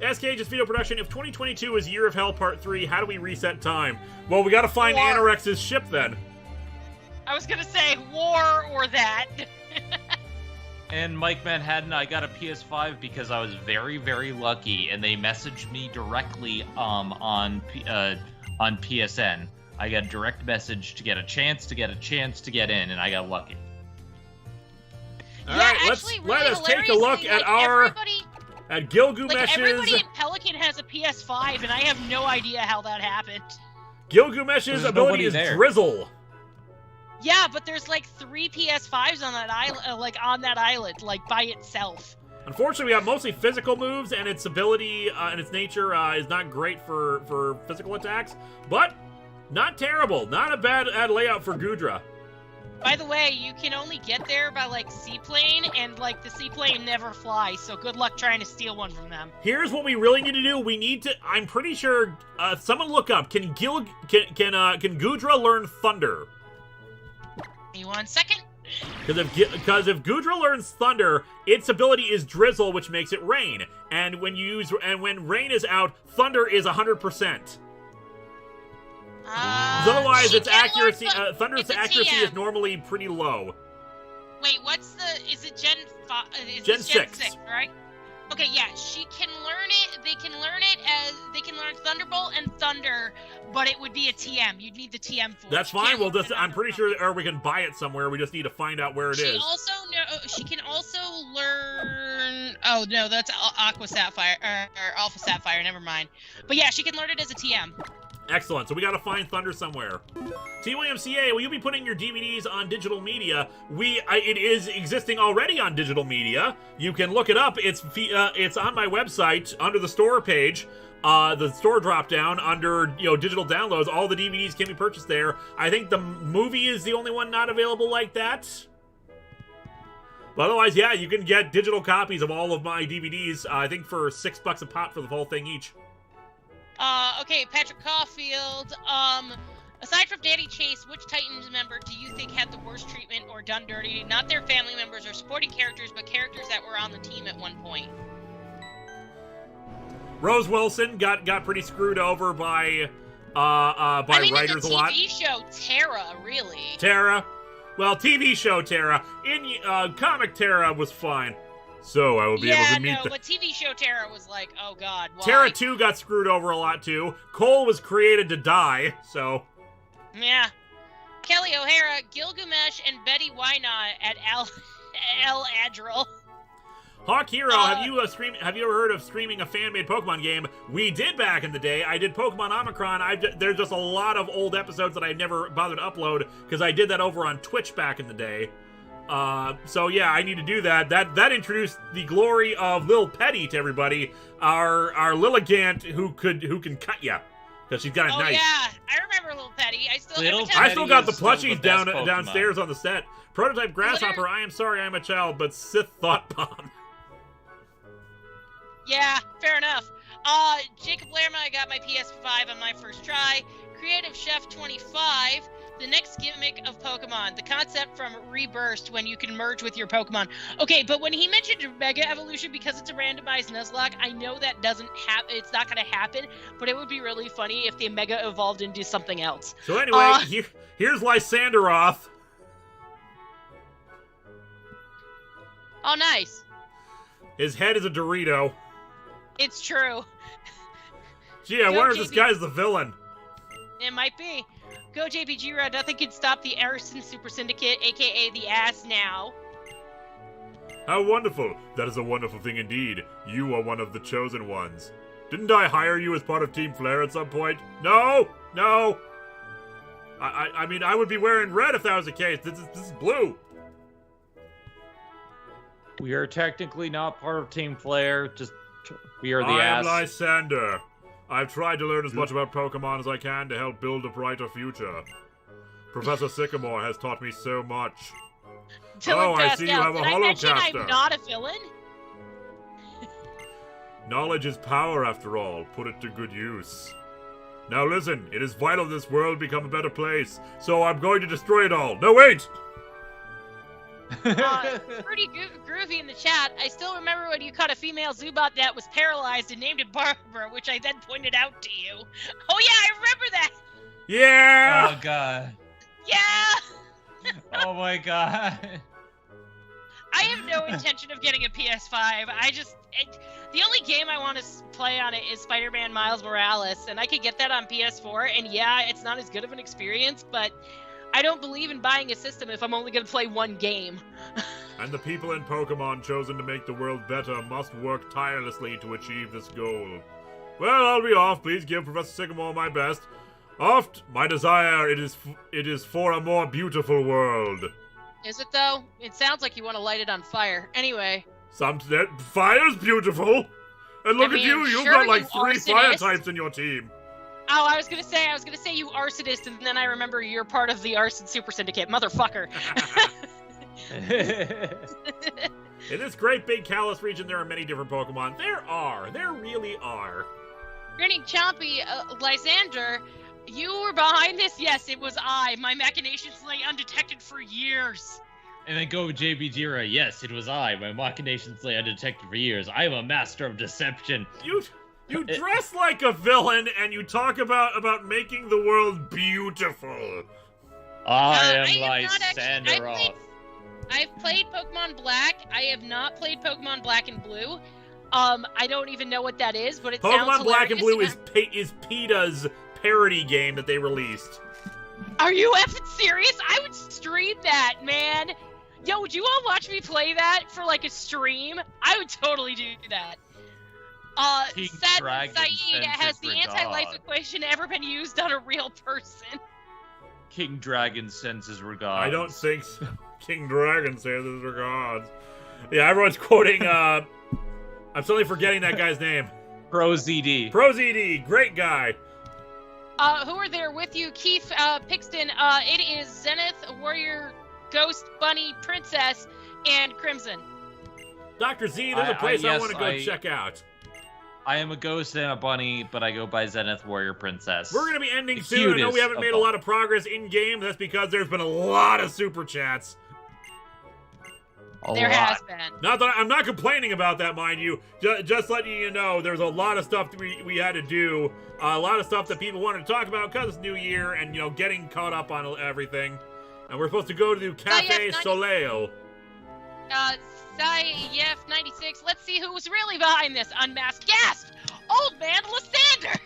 SK just video production. If 2022 is Year of Hell Part 3, how do we reset time? Well, we gotta find War. Anorex's ship then. I was gonna say war or that. And Mike Manhattan, I got a PS5 because I was very, very lucky, and they messaged me directly on PSN. I got a direct message to get a chance to get in, and I got lucky. All right, let us take a look at Gilgamesh's. Everybody in Pelican has a PS5, and I have no idea how that happened. Gilgamesh's ability is Drizzle. Yeah, but there's like 3 PS5s on that island, by itself. Unfortunately, we have mostly physical moves, and its ability and its nature is not great for physical attacks, but not terrible. Not a bad layout for Gudra. By the way, you can only get there by seaplane, and the seaplane never flies. So good luck trying to steal one from them. Here's what we really need to do. We need to. I'm pretty sure. Someone look up. Can Gudra learn Thunder? Give me 1 second. Because if Gudra learns Thunder, its ability is Drizzle, which makes it rain. And when rain is out, Thunder is 100%. Otherwise, its accuracy, Thunder's accuracy is normally pretty low. Wait, is it Gen 5? Gen 6, right? Okay, yeah, she can learn it. They can learn Thunderbolt and Thunder, but it would be a TM. You'd need the TM for it. That's fine. I'm pretty sure, or we can buy it somewhere. We just need to find out where it is. She can also learn. Oh no, that's Aqua Sapphire or Alpha Sapphire. Never mind. But yeah, she can learn it as a TM. Excellent. So we got to find Thunder somewhere. TYMCA, will you be putting your DVDs on digital media? It is existing already on digital media. You can look it up. It's on my website under the store page. The store drop down under digital downloads. All the DVDs can be purchased there. I think the movie is the only one not available like that. But otherwise, yeah, you can get digital copies of all of my DVDs. I think for $6 a pop for the whole thing each. Okay, Patrick Caulfield. Aside from Danny Chase, which Titans member do you think had the worst treatment or done dirty? Not their family members or supporting characters, but characters that were on the team at one point. Rose Wilson got pretty screwed over by writers a lot. In the TV show, Tara, really. Tara. Well, TV show Tara. In comic Tara was fine. So I will be able to meet but TV show Tara was like, oh god, why? Tara 2 got screwed over a lot too. Cole was created to die, so... Yeah. Kelly O'Hara, Gilgamesh, and Betty Wynot at El Adril. Hawk Hero, have you ever heard of streaming a fan-made Pokemon game? We did back in the day. I did Pokemon Omicron. There's just a lot of old episodes that I never bothered to upload because I did that over on Twitch back in the day. So yeah, I need to do that. That introduced the glory of Lil Petty to everybody. Our Lilligant who can cut ya because she's got a knife. Oh yeah, I remember Lil Petty. I still got the plushies downstairs on the set. Prototype Grasshopper. I am sorry, I'm a child, but Sith Thought Bomb. Yeah, fair enough. Jacob Lerma, I got my PS5 on my first try. Creative Chef 25. The next gimmick of Pokemon, the concept from Reburst when you can merge with your Pokemon. Okay, but when he mentioned Mega Evolution because it's a randomized Nuzlocke, I know that it's not going to happen, but it would be really funny if they Mega evolved into something else. So anyway, here's Lysanderoth. Oh, nice. His head is a Dorito. It's true. Gee, I wonder if this guy's the villain. It might be. Go JPG, nothing can stop the Arson Super Syndicate, aka the Ass Now. How wonderful. That is a wonderful thing indeed. You are one of the chosen ones. Didn't I hire you as part of Team Flare at some point? No! I mean, I would be wearing red if that was the case. This is blue. We are technically not part of Team Flare, we are the ass. I am Lysander. I've tried to learn as much about Pokemon as I can to help build a brighter future. Professor Sycamore has taught me so much. I see you have a holocaster. I'm not a villain? Knowledge is power, after all. Put it to good use. Now listen, it is vital this world become a better place, so I'm going to destroy it all. No, wait! Pretty groovy in the chat. I still remember when you caught a female Zubat that was paralyzed and named it Barbara, which I then pointed out to you. Oh yeah, I remember that! Yeah! Oh god. Yeah! Oh my god. I have no intention of getting a PS5. The only game I want to play on it is Spider-Man Miles Morales, and I could get that on PS4, and yeah, it's not as good of an experience, but I don't believe in buying a system if I'm only going to play one game. And the people in Pokemon chosen to make the world better must work tirelessly to achieve this goal. Well, I'll be off. Please give Professor Sycamore my best. Oft, my desire, it is for a more beautiful world. Is it, though? It sounds like you want to light it on fire. Anyway. Fire's beautiful! And look at you, you've got like 3 fire types in your team. Oh, I was gonna say you arsonist, and then I remember you're part of the Arson Super Syndicate, motherfucker. In this great big Kalos region, there are many different Pokemon. There really are. Grinning Chompy, Lysander, you were behind this? Yes, it was I. My machinations lay undetected for years. And then go JB Jira. Yes, it was I. My machinations lay undetected for years. I am a master of deception. You dress like a villain, and you talk about making the world beautiful. I am Lysanderoth. I've played Pokemon Black. I have not played Pokemon Black and Blue. I don't even know what that is, but it sounds Pokemon Black and Blue hilarious. is PETA's parody game that they released. Are you effing serious? I would stream that, man. Yo, would you all watch me play that for like a stream? I would totally do that. King Sad Dragon Saeed, sends has his the anti-life regard. equation ever been used on a real person? King Dragon sends his regards. I don't think so. King Dragon says his regards. Yeah, everyone's quoting, I'm suddenly forgetting that guy's name. Pro ZD. Pro ZD, great guy. Who are there with you? Keith, Pixton, it is Zenith, Warrior, Ghost, Bunny, Princess, and Crimson. Dr. Z, there's a place I yes, want to go check out. I am a ghost and a bunny, but I go by Zenith Warrior Princess. We're going to be ending The soon. I know we cutest haven't of made a all. lot of progress in-game. That's because there's been a lot of super chats. There has been. Not that I'm not complaining about that, mind you. Just letting you know, there's a lot of stuff that we had to do. A lot of stuff that people wanted to talk about because it's New Year and, you know, getting caught up on everything. And we're supposed to go to Cafe Soleil. Yef96, let's see who's really behind this unmasked gasp! Old man Lysander!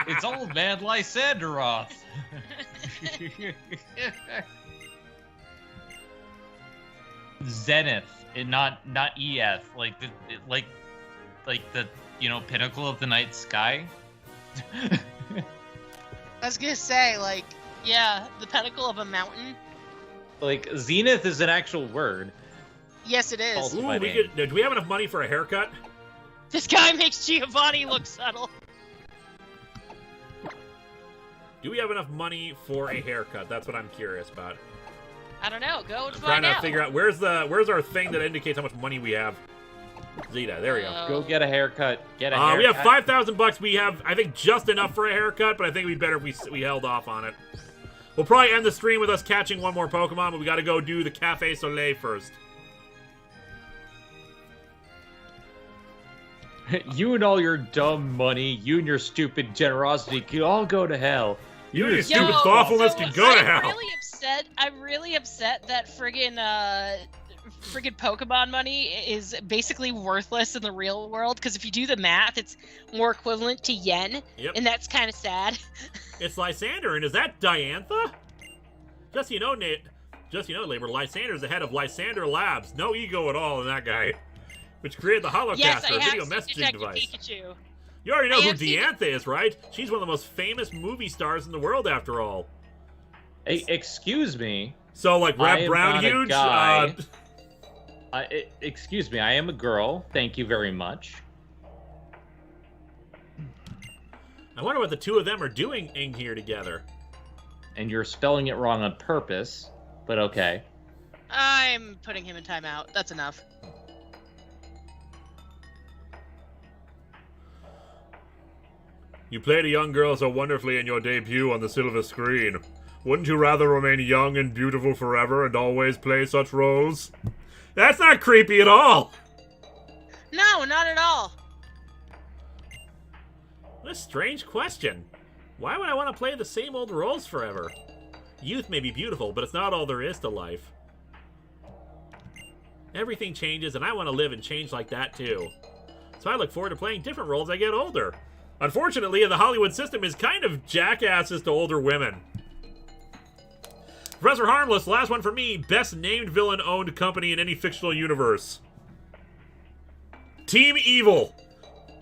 It's old man Lysanderoth. Zenith, and not EF, like the pinnacle of the night sky. I was gonna say, like, yeah, the pinnacle of a mountain. Like zenith is an actual word. Yes, it is. Ooh, my name. do we have enough money for a haircut? This guy makes Giovanni look subtle. Do we have enough money for a haircut? That's what I'm curious about. I don't know. Go and I'm find trying to out. figure out where's our thing that indicates how much money we have. Zeta, there we go. Go get a haircut. Get a haircut. We have $5,000. We have, I think, just enough for a haircut, but I think it'd be better if we held off on it. We'll probably end the stream with us catching one more Pokemon, but we got to go do the Cafe Soleil first. You and all your dumb money, you and your stupid generosity can all go to hell. You and your Yo, stupid thoughtfulness can go to hell. I'm really upset that friggin' Pokemon money is basically worthless in the real world, because if you do the math, it's more equivalent to yen, Yep. and that's kind of sad. It's Lysander, and is that Diantha? Just so you know, Labor, Lysander's the head of Lysander Labs. No ego at all in that guy. Which created the Holocaster, Yes, I a video have messaging Detective device. Pikachu. You already know I who have seen Diantha is, right? She's one of the most famous movie stars in the world, after all. Hey, excuse me. So, like, I Rap am Brown not a Huge? guy. Excuse me, I am a girl. Thank you very much. I wonder what the two of them are doing in here together. And you're spelling it wrong on purpose, but okay. I'm putting him in timeout. That's enough. You played a young girl so wonderfully in your debut on the silver screen. Wouldn't you rather remain young and beautiful forever and always play such roles? That's not creepy at all! No, not at all. What a strange question. Why would I want to play the same old roles forever? Youth may be beautiful, but it's not all there is to life. Everything changes, and I want to live and change like that too. So I look forward to playing different roles as I get older. Unfortunately, the Hollywood system is kind of jackasses to older women. Professor Harmless, last one for me. Best named villain-owned company in any fictional universe. Team Evil.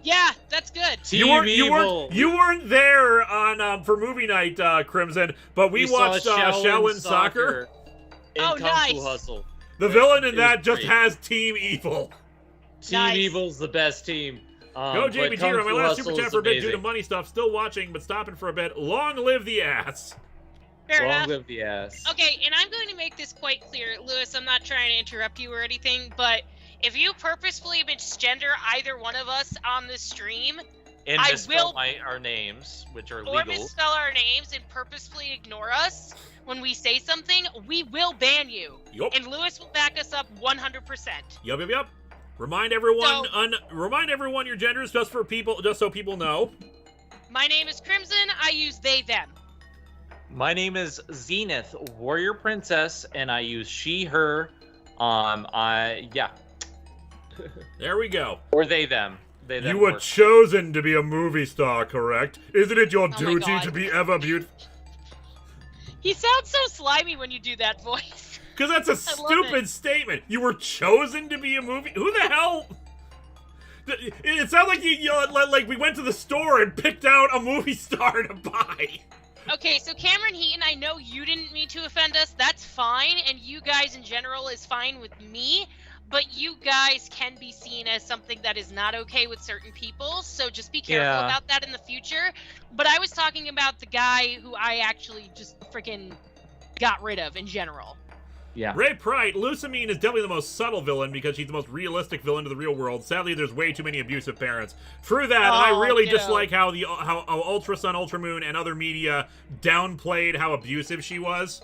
Yeah, that's good. Team You weren't there on for movie night, Crimson, but we watched Shaolin Soccer. And Oh, Kung nice. Fu Hustle. The villain in It that was just great. has Team Evil. Team Nice. Evil's the best team. Go but JBG, Kung on my Fu last Hustle super chat is for a bit due to amazing. money stuff. Still watching, but stopping for a bit. Long live the ass. Fair Long enough. live the ass. Okay, and I'm going to make this quite clear, Lewis. I'm not trying to interrupt you or anything, but if you purposefully misgender either one of us on this stream, And I misspell will- our names, which are or legal. misspell our names and purposefully ignore us when we say something, we will ban you. Yup. And Lewis will back us up 100%. Yup. Remind everyone, remind everyone your genders just so people know. My name is Crimson. I use they, them. My name is Zenith, Warrior Princess, and I use she, her, Yeah. There we go. Or they, them. They, them You were work. chosen to be a movie star, correct? Isn't it your my duty God. to be ever beautiful? He sounds so slimy when you do that voice. Because that's a I love stupid statement. You were chosen to be a movie. Who the hell? It sounds like like we went to the store and picked out a movie star to buy. Okay, so Cameron Heaton, I know you didn't mean to offend us. That's fine, and you guys in general is fine with me. But you guys can be seen as something that is not okay with certain people, so just be careful about that in the future. But I was talking about the guy who I actually just freaking got rid of in general. Yeah. Ray Pride, Lucamine is definitely the most subtle villain because she's the most realistic villain to the real world. Sadly, there's way too many abusive parents. Through that, I really dislike how Ultra Sun, Ultra Moon, and other media downplayed how abusive she was.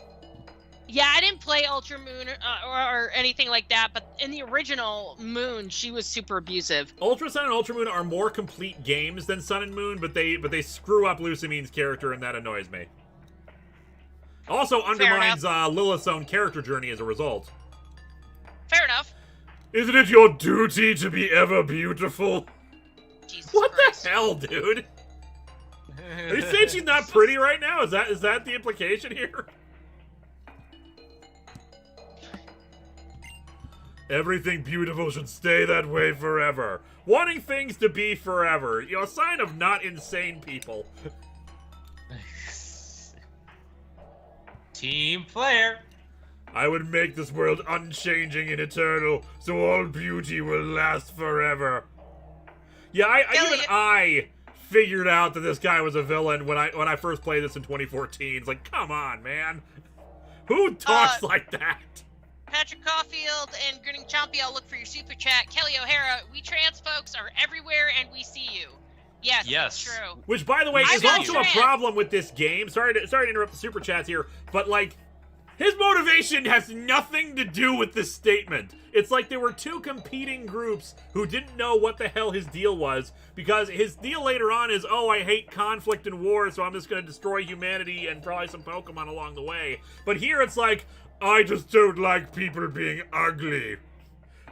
Yeah, I didn't play Ultra Moon or anything like that, but in the original Moon, she was super abusive. Ultra Sun and Ultra Moon are more complete games than Sun and Moon, but they screw up Lucamine's character, and that annoys me. Also undermines Lilith's own character journey as a result. Fair enough. Isn't it your duty to be ever beautiful? Jesus What Christ. the hell, dude? Are you saying she's not pretty right now? Is that the implication here? Everything beautiful should stay that way forever. Wanting things to be forever. You know, a sign of not insane people. Team player. I would make this world unchanging and eternal, so all beauty will last forever. Yeah, I figured out that this guy was a villain when I first played this in 2014. It's like, come on, man. Who talks like that? Patrick Caulfield and Grinning Chompy, I'll look for your super chat. Kelly O'Hara, we trans folks are everywhere and we see you. Yes, that's true. Which, by the way, is also a problem with this game. Sorry to interrupt the super chats here, but like, his motivation has nothing to do with this statement. It's like there were two competing groups who didn't know what the hell his deal was, because his deal later on is, oh, I hate conflict and war, so I'm just going to destroy humanity and probably some Pokemon along the way. But here it's like, I just don't like people being ugly.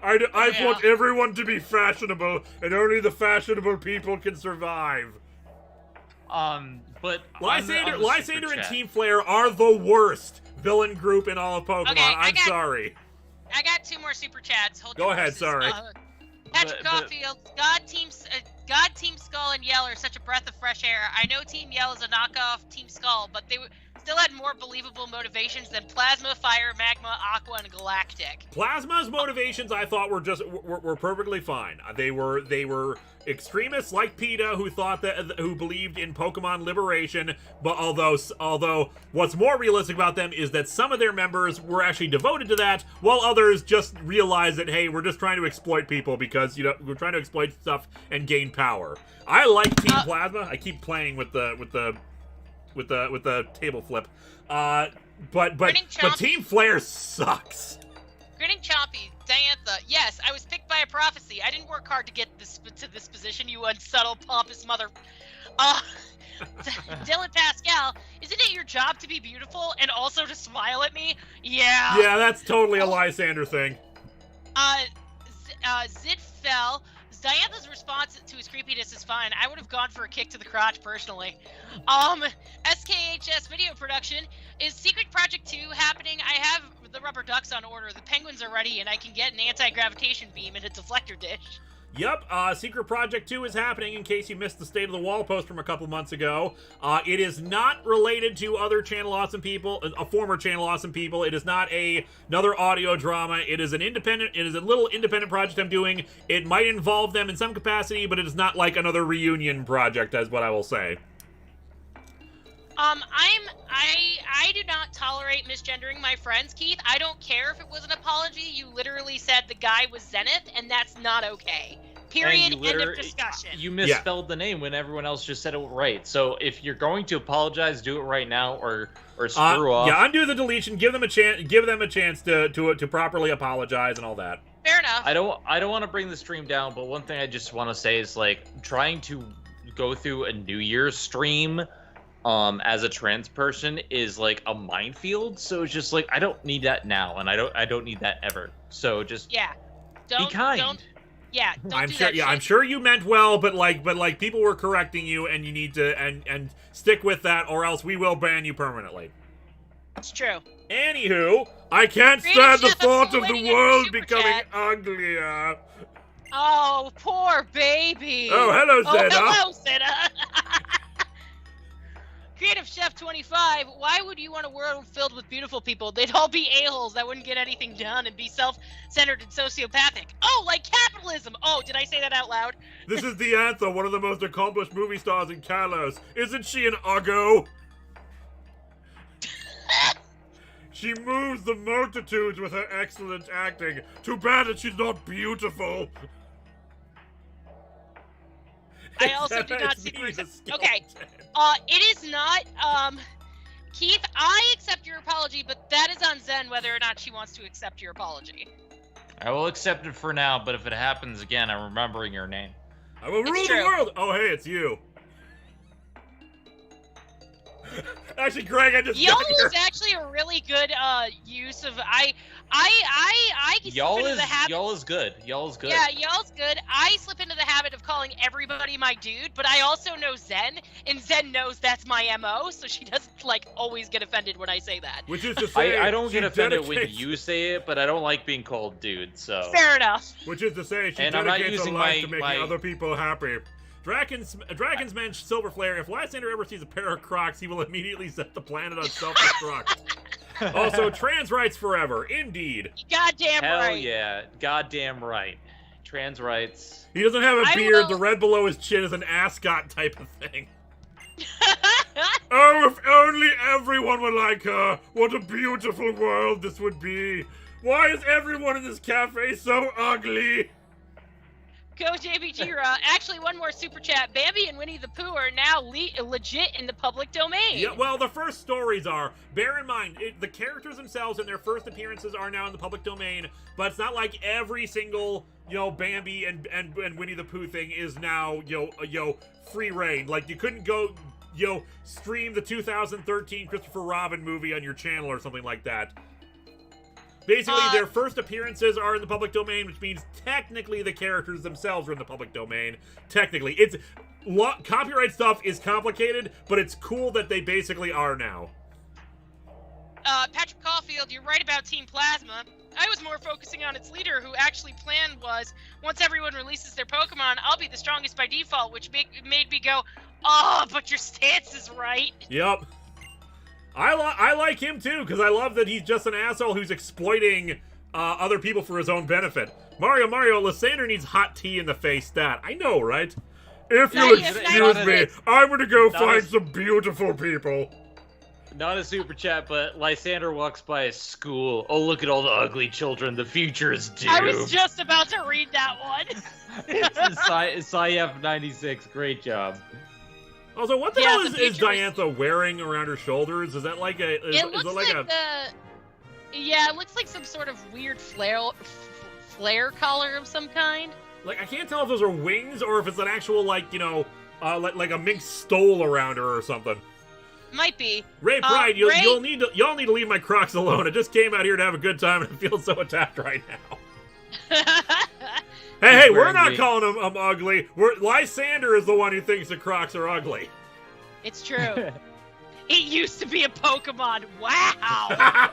I want everyone to be fashionable, and only the fashionable people can survive. But Lysander and Team Flare are the worst villain group in all of Pokemon. Okay, I'm sorry. I got two more super chats. Go ahead, sorry. Patrick Caulfield, God Team Skull and Yell are such a breath of fresh air. I know Team Yell is a knockoff Team Skull, but they still had more believable motivations than Plasma, Fire, Magma, Aqua, and Galactic. Plasma's motivations, I thought, were perfectly fine. They were extremists like PETA who believed in Pokemon liberation. But although what's more realistic about them is that some of their members were actually devoted to that, while others just realized that, hey, we're just trying to exploit people because we're trying to exploit stuff and gain power. I like Team Plasma. I keep playing with the table flip. But Team Flare sucks. Grinning Chompy, Diantha, yes, I was picked by a prophecy. I didn't work hard to get to this position, you unsubtle, pompous mother. Dylan Pascal, isn't it your job to be beautiful and also to smile at me? Yeah. Yeah, that's totally a Lysander thing. Zid fell. Diantha's response to his creepiness is fine. I would have gone for a kick to the crotch personally. SKHS video production. Is Secret Project 2 happening? I have the rubber ducks on order. The penguins are ready and I can get an anti-gravitation beam and a deflector dish. Yep, Secret Project 2 is happening in case you missed the State of the Wall post from a couple months ago. It is not related to other Channel Awesome people, former Channel Awesome people. It is not another audio drama. It is a little independent project I'm doing. It might involve them in some capacity, but it is not like another reunion project, is what I will say. I do not tolerate misgendering my friends, Keith. I don't care if it was an apology. You literally said the guy was Zenith, and that's not okay. Period. End of discussion. You misspelled the name when everyone else just said it right. So if you're going to apologize, do it right now, or screw off. Yeah, undo the deletion. Give them a chance to properly apologize and all that. Fair enough. I don't want to bring the stream down, but one thing I just want to say is like trying to go through a New Year's stream as a trans person is like a minefield. So it's just like I don't need that now, and I don't need that ever. So just Yeah. be kind. Don't I'm do sure. that Yeah, shit. I'm sure you meant well, but like people were correcting you, and you need to and stick with that, or else we will ban you permanently. It's true. Anywho, I can't Creative stand the Chef, I'm thought still of the waiting on your world super becoming chat. uglier. Oh, poor baby. Oh, hello, Zeta. Oh, hello, Zeta. Creative Chef 25, why would you want a world filled with beautiful people? They'd all be a-holes that wouldn't get anything done and be self-centered and sociopathic. Oh, like capitalism. Oh, did I say that out loud? This is Diantha, one of the most accomplished movie stars in Kalos. Isn't she an uggo? She moves the multitudes with her excellent acting. Too bad that she's not beautiful. I also did not see It's me, the Okay. skeleton. It is not, Keith, I accept your apology, but that is on Zen whether or not she wants to accept your apology. I will accept it for now, but if it happens again, I'm remembering your name. I will rule the true. world. Oh, hey, it's you. Actually, Greg, I just Y'all got your... is actually a really good use of I slip Y'all into is the habit. y'all is good. Y'all is good. Yeah, y'all's good. I slip into the habit of calling everybody my dude, but I also know Zen, and Zen knows that's my MO, so she doesn't like always get offended when I say that. Which is to say, I don't she get offended when dedicates- you say it, but I don't like being called dude. So Fair enough. Which is to say, she And I'm not dedicates her using life my- to making my- other people happy. Dragon's Man Silver Flare, if Lysander ever sees a pair of Crocs, he will immediately set the planet on self-destruct. Also, trans rights forever, indeed. Goddamn hell right. yeah, goddamn right. Trans rights. He doesn't have a I beard, will- the red below his chin is an ascot type of thing. Oh, if only everyone were like her! What a beautiful world this would be! Why is everyone in this cafe so ugly? Go JB Jira. Actually, one more super chat. Bambi and Winnie the Pooh are now legit in the public domain. Yeah, well, the first stories are. Bear in mind, the characters themselves and their first appearances are now in the public domain, but it's not like every single, Bambi and Winnie the Pooh thing is now, free reign. Like, you couldn't go, stream the 2013 Christopher Robin movie on your channel or something like that. Basically, their first appearances are in the public domain, which means technically the characters themselves are in the public domain. Technically. It's copyright stuff is complicated, but it's cool that they basically are now. Patrick Caulfield, you're right about Team Plasma. I was more focusing on its leader, who actually planned was, once everyone releases their Pokemon, I'll be the strongest by default, which made me go, oh, but your stance is right. Yep. I like him too, because I love that he's just an asshole who's exploiting other people for his own benefit. Mario, Lysander needs hot tea in the face stat. I know, right? If you'll excuse me, I'm gonna go find some beautiful people. Not a super chat, but Lysander walks by a school. Oh, look at all the ugly children. The future is doomed. I was just about to read that one. It's Syef 96. Great job. Also, what the Yeah, hell the is future was- Diantha wearing around her shoulders? Is that like a... It looks it looks like some sort of weird flare collar of some kind. Like, I can't tell if those are wings or if it's an actual, like a mink stole around her or something. Might be. Ray Pride, y'all need to leave my Crocs alone. I just came out here to have a good time and I feel so attacked right now. Hey, we're not calling him ugly. Lysander is the one who thinks the Crocs are ugly. It's true. It used to be a Pokemon. Wow.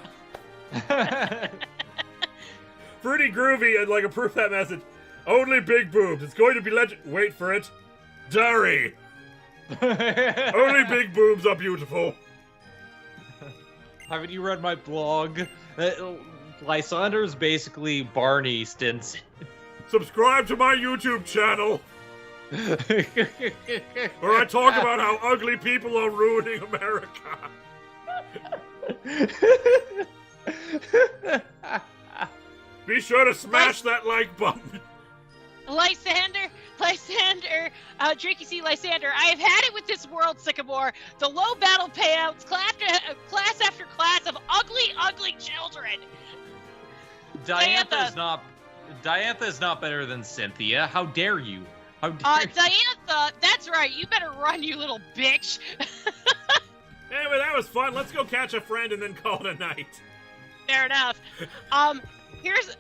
Fruity Groovy, I'd like to proof that message. Only big boobs. It's going to be legend. Wait for it. Dari. Only big boobs are beautiful. Haven't you read my blog? Lysander is basically Barney Stinson. Subscribe to my YouTube channel, where I talk about how ugly people are ruining America. Be sure to smash that like button. Lysander, Drakey C. Lysander, I have had it with this world, Sycamore. The low battle payouts, class after class of ugly children. Diantha is not better than Cynthia. How dare you? How dare you? Diantha, that's right. You better run, you little bitch. Anyway, that was fun. Let's go catch a friend and then call it a night. Fair enough.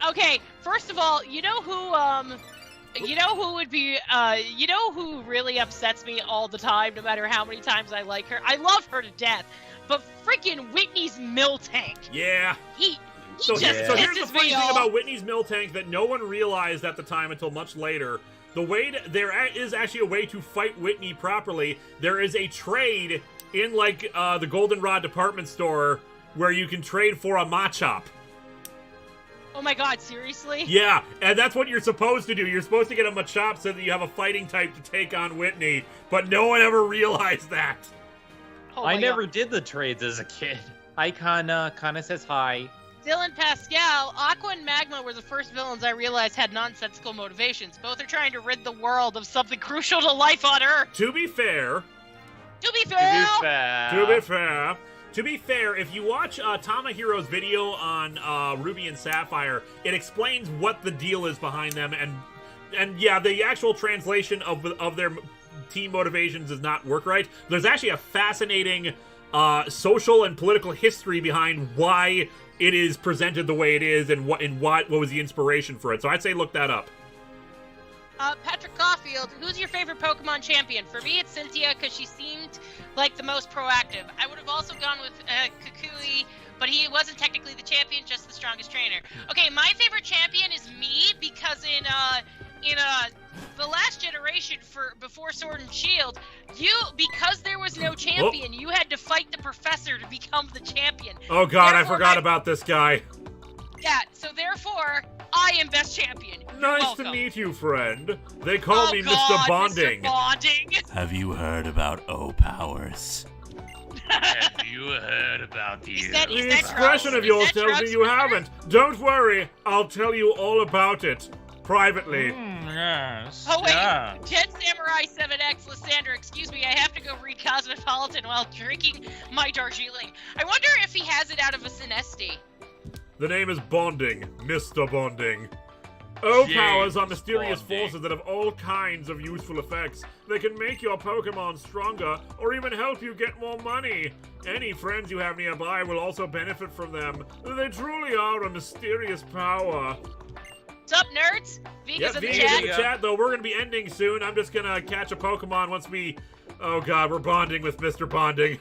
Okay, first of all, you know who would be, you know who really upsets me all the time, no matter how many times I like her? I love her to death, but freaking Whitney's Miltank. Yeah. So here's the pisses funny me thing off. about Whitney's Miltank that no one realized at the time until much later. There is actually a way to fight Whitney properly. There is a trade in, like, the Goldenrod department store where you can trade for a Machop. Oh my god, seriously? Yeah, and that's what you're supposed to do. You're supposed to get a Machop so that you have a fighting type to take on Whitney, but no one ever realized that. Oh I my never God. did the trades as a kid. Hi, Kana. Kana says hi. Dylan Pascal, Aqua and Magma were the first villains I realized had nonsensical motivations. Both are trying to rid the world of something crucial to life on Earth. To be fair, if you watch Tamahiro's video on Ruby and Sapphire, it explains what the deal is behind them, and yeah, the actual translation of their team motivations does not work right. There's actually a fascinating social and political history behind why it is presented the way it is, and what was the inspiration for it. So I'd say look that up. Patrick Caulfield, who's your favorite Pokemon champion? For me, it's Cynthia because she seemed like the most proactive. I would have also gone with Kukui, but he wasn't technically the champion, just the strongest trainer. Okay, my favorite champion is me because in the last generation before Sword and Shield, because there was no champion, you had to fight the professor to become the champion. Oh god, Therefore, I forgot about this guy. Yeah, so therefore, I am best champion. You're Nice welcome. to meet you, friend. They call me God, Mr. Bonding. Mr. Bonding. Have you heard about O-Powers? Have you heard about the Is that- The expression of yours tells me you haven't. Don't worry, I'll tell you all about it. Privately. Yes. Oh wait, Yeah. Jet Samurai 7X, Lysandra, excuse me, I have to go read Cosmopolitan while drinking my Darjeeling. I wonder if he has it out of a Sinesti. The name is Bonding, Mr. Bonding. O-Powers are James mysterious Bonding. forces that have all kinds of useful effects. They can make your Pokemon stronger, or even help you get more money. Any friends you have nearby will also benefit from them. They truly are a mysterious power. What's up, nerds? Vegas in the Vegas chat. in the chat, though. We're gonna be ending soon. I'm just gonna catch a Pokemon once we... Oh god, we're bonding with Mr. Bonding.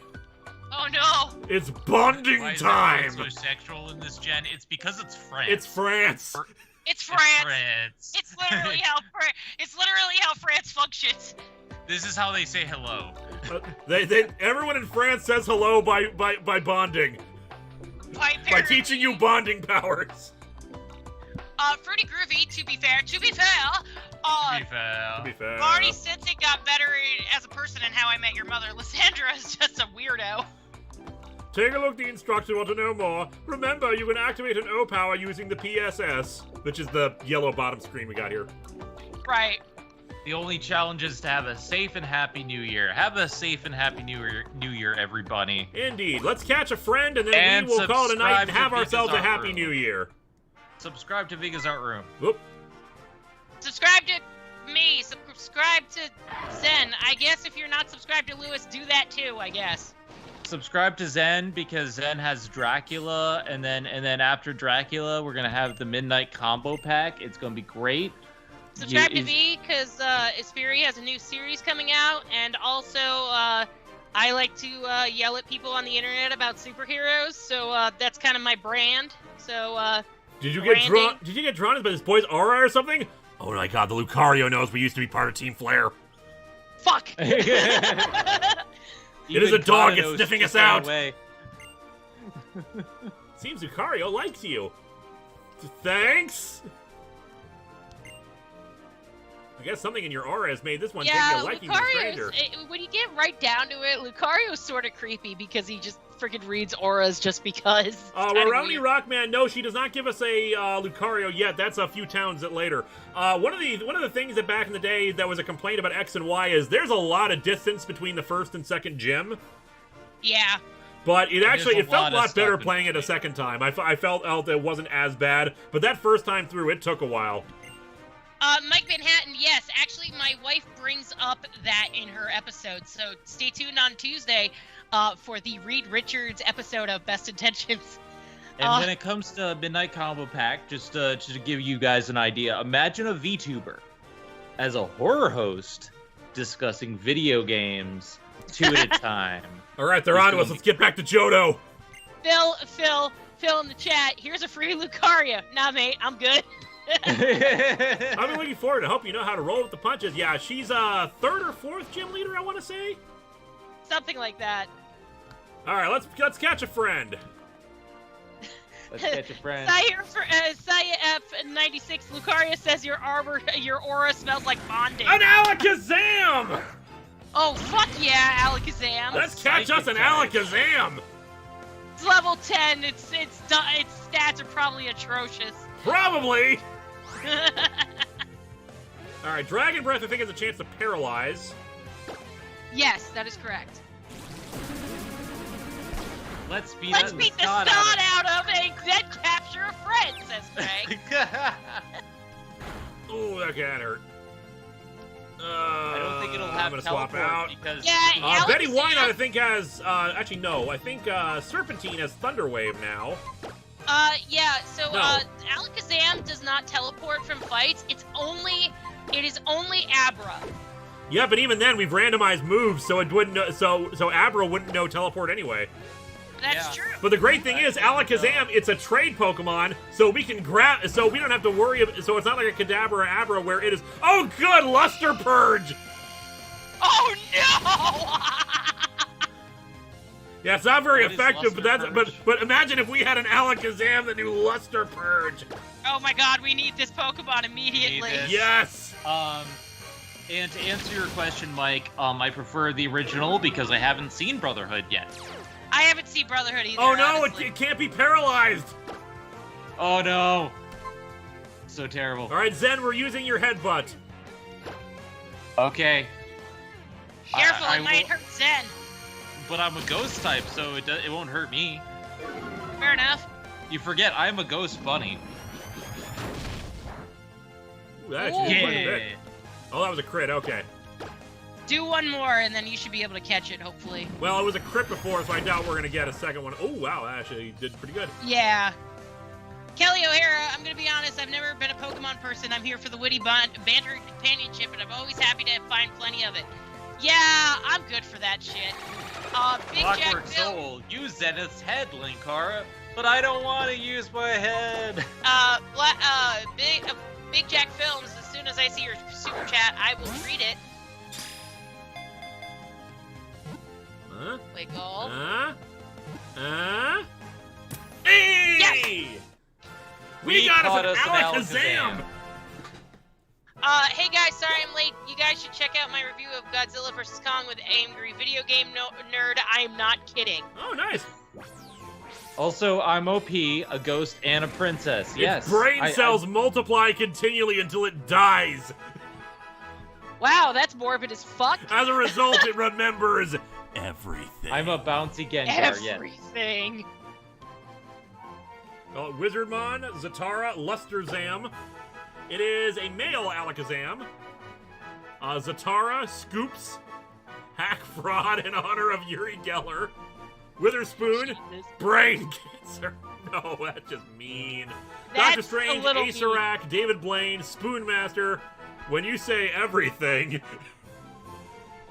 Oh no. It's bonding Why is time! everyone so sexual in this gen? It's because it's France. It's France. It's France. France. It's literally how France functions. This is how they say hello. Everyone in France says hello by bonding. By teaching you bonding powers. Fruity Groovy, to be fair, To be fair. Barney Sensei got better as a person in How I Met Your Mother. Lysandra is just a weirdo. Take a look at the instructions want to know more. Remember, you can activate an O-Power using the PSS, which is the yellow bottom screen we got here. Right. The only challenge is to have a safe and happy New Year. Have a safe and happy New Year, everybody. Indeed. Let's catch a friend, and then And we will call it a night and subscribe to have ourselves a Vegas happy Art New Room. Year. Subscribe to Vega's Art Room. Whoop. Subscribe to me. Subscribe to Zen. I guess if you're not subscribed to Lewis, do that too, I guess. Subscribe to Zen because Zen has Dracula, and then after Dracula, we're gonna have the Midnight Combo Pack. It's gonna be great. Subscribe to me because Espiri has a new series coming out, and also I like to yell at people on the internet about superheroes, so that's kind of my brand. So Did you get branding. drawn? Did you get drawn by this boy's aura or something? Oh my god, the Lucario knows we used to be part of Team Flare. Fuck. It is a dog, it's Kana knows sniffing to us stay out. away. Seems Lucario likes you. Thanks. I guess something in your aura has made this one take Yeah, a liking to a stranger. Lucario's, when you get right down to it, Lucario's sort of creepy because he just freaking reads auras just because. It's kinda Rowdy weird. Rockman, no, she does not give us a Lucario yet. That's a few towns later. One of the things that back in the day that was a complaint about X and Y is there's a lot of distance between the first and second gym. Yeah. But it There's felt lot a of lot better stuff in playing it a between. second time. I felt it wasn't as bad, but that first time through, it took a while. Mike Manhattan, yes. Actually, my wife brings up that in her episode, so stay tuned on Tuesday for the Reed Richards episode of Best Intentions. And when it comes to Midnight Combo Pack, just to give you guys an idea, imagine a VTuber as a horror host discussing video games 2 at a time. All right, they're on to us. Let's get back to Johto. Phil in the chat. Here's a free Lucaria. Nah, mate, I'm good. I've been looking forward to help you know how to roll with the punches. Yeah, she's a 3rd or 4th gym leader, I want to say. Something like that. All right, let's catch a friend. Let's catch a friend. Saya F96 Lucaria says your aura smells like bonding. An Alakazam! Oh fuck yeah, Alakazam! Let's catch us an Alakazam! It's level 10. Its stats are probably atrocious. Probably. All right, Dragon Breath I think has a chance to paralyze. Yes, that is correct. Let's beat the snot out of and then capture a friend, says Greg. Ooh, that hurt. I don't think it'll have I'm gonna teleport swap out. because Betty White I think has actually no, I think Serpentine has Thunder Wave now. Yeah, so No. Alakazam does not teleport from fights. It is only Abra. Yeah, but even then we've randomized moves, so it wouldn't know, so Abra wouldn't know teleport anyway. That's true. But the great thing is Alakazam, it's a trade Pokemon, so we can grab, so we don't have to worry. So it's not like a Kadabra or Abra where it is. Oh, good, Luster Purge. Oh no! Yeah, it's not very What is effective, Luster but imagine if we had an Alakazam that knew Luster Purge. Oh my God, we need this Pokemon immediately. Need this. Yes. And to answer your question, Mike, I prefer the original because I haven't seen Brotherhood yet. I haven't seen Brotherhood either. Oh no, honestly. it can't be paralyzed. Oh no. So terrible. All right, Zen, we're using your headbutt. Okay. Careful, I it might will- hurt Zen. But I'm a ghost type, so it won't hurt me. Fair enough. You forget, I'm a ghost bunny. Ooh, that actually did quite a Yeah. bit. Oh, that was a crit. Okay. Do one more, and then you should be able to catch it, hopefully. Well, it was a crit before, so I doubt we're gonna get a second one. Oh wow, that actually did pretty good. Yeah. Kelly O'Hara, I'm gonna be honest, I've never been a Pokemon person. I'm here for the witty banter and companionship, and I'm always happy to find plenty of it. Yeah, I'm good for that shit. Big Jack Clockwork Phil, Soul, use Zenith's head, Linkara. But I don't want to use my head. Big Jack Films, as soon as I see your super chat, I will read it. Huh? Wiggle. Hey! Yes! We got caught us an Alakazam! Hey guys, sorry I'm late. You guys should check out my review of Godzilla vs. Kong with Angry Video Game Nerd. I am not kidding. Oh, nice. Also, I'm OP, a ghost, and a princess. Yes. Its brain cells multiply continually until it dies. Wow, that's morbid as fuck. As a result, it remembers everything. I'm a bouncy Gengar, yes. Everything. Wizardmon, Zatara, Lusterzam. It is a male Alakazam. Zatara, Scoops, Hack Fraud in honor of Uri Geller. Witherspoon, Jesus. Brain Cancer. No, that's just mean. That's Doctor Strange, a little mean. Acerak, David Blaine, Spoonmaster. When you say everything.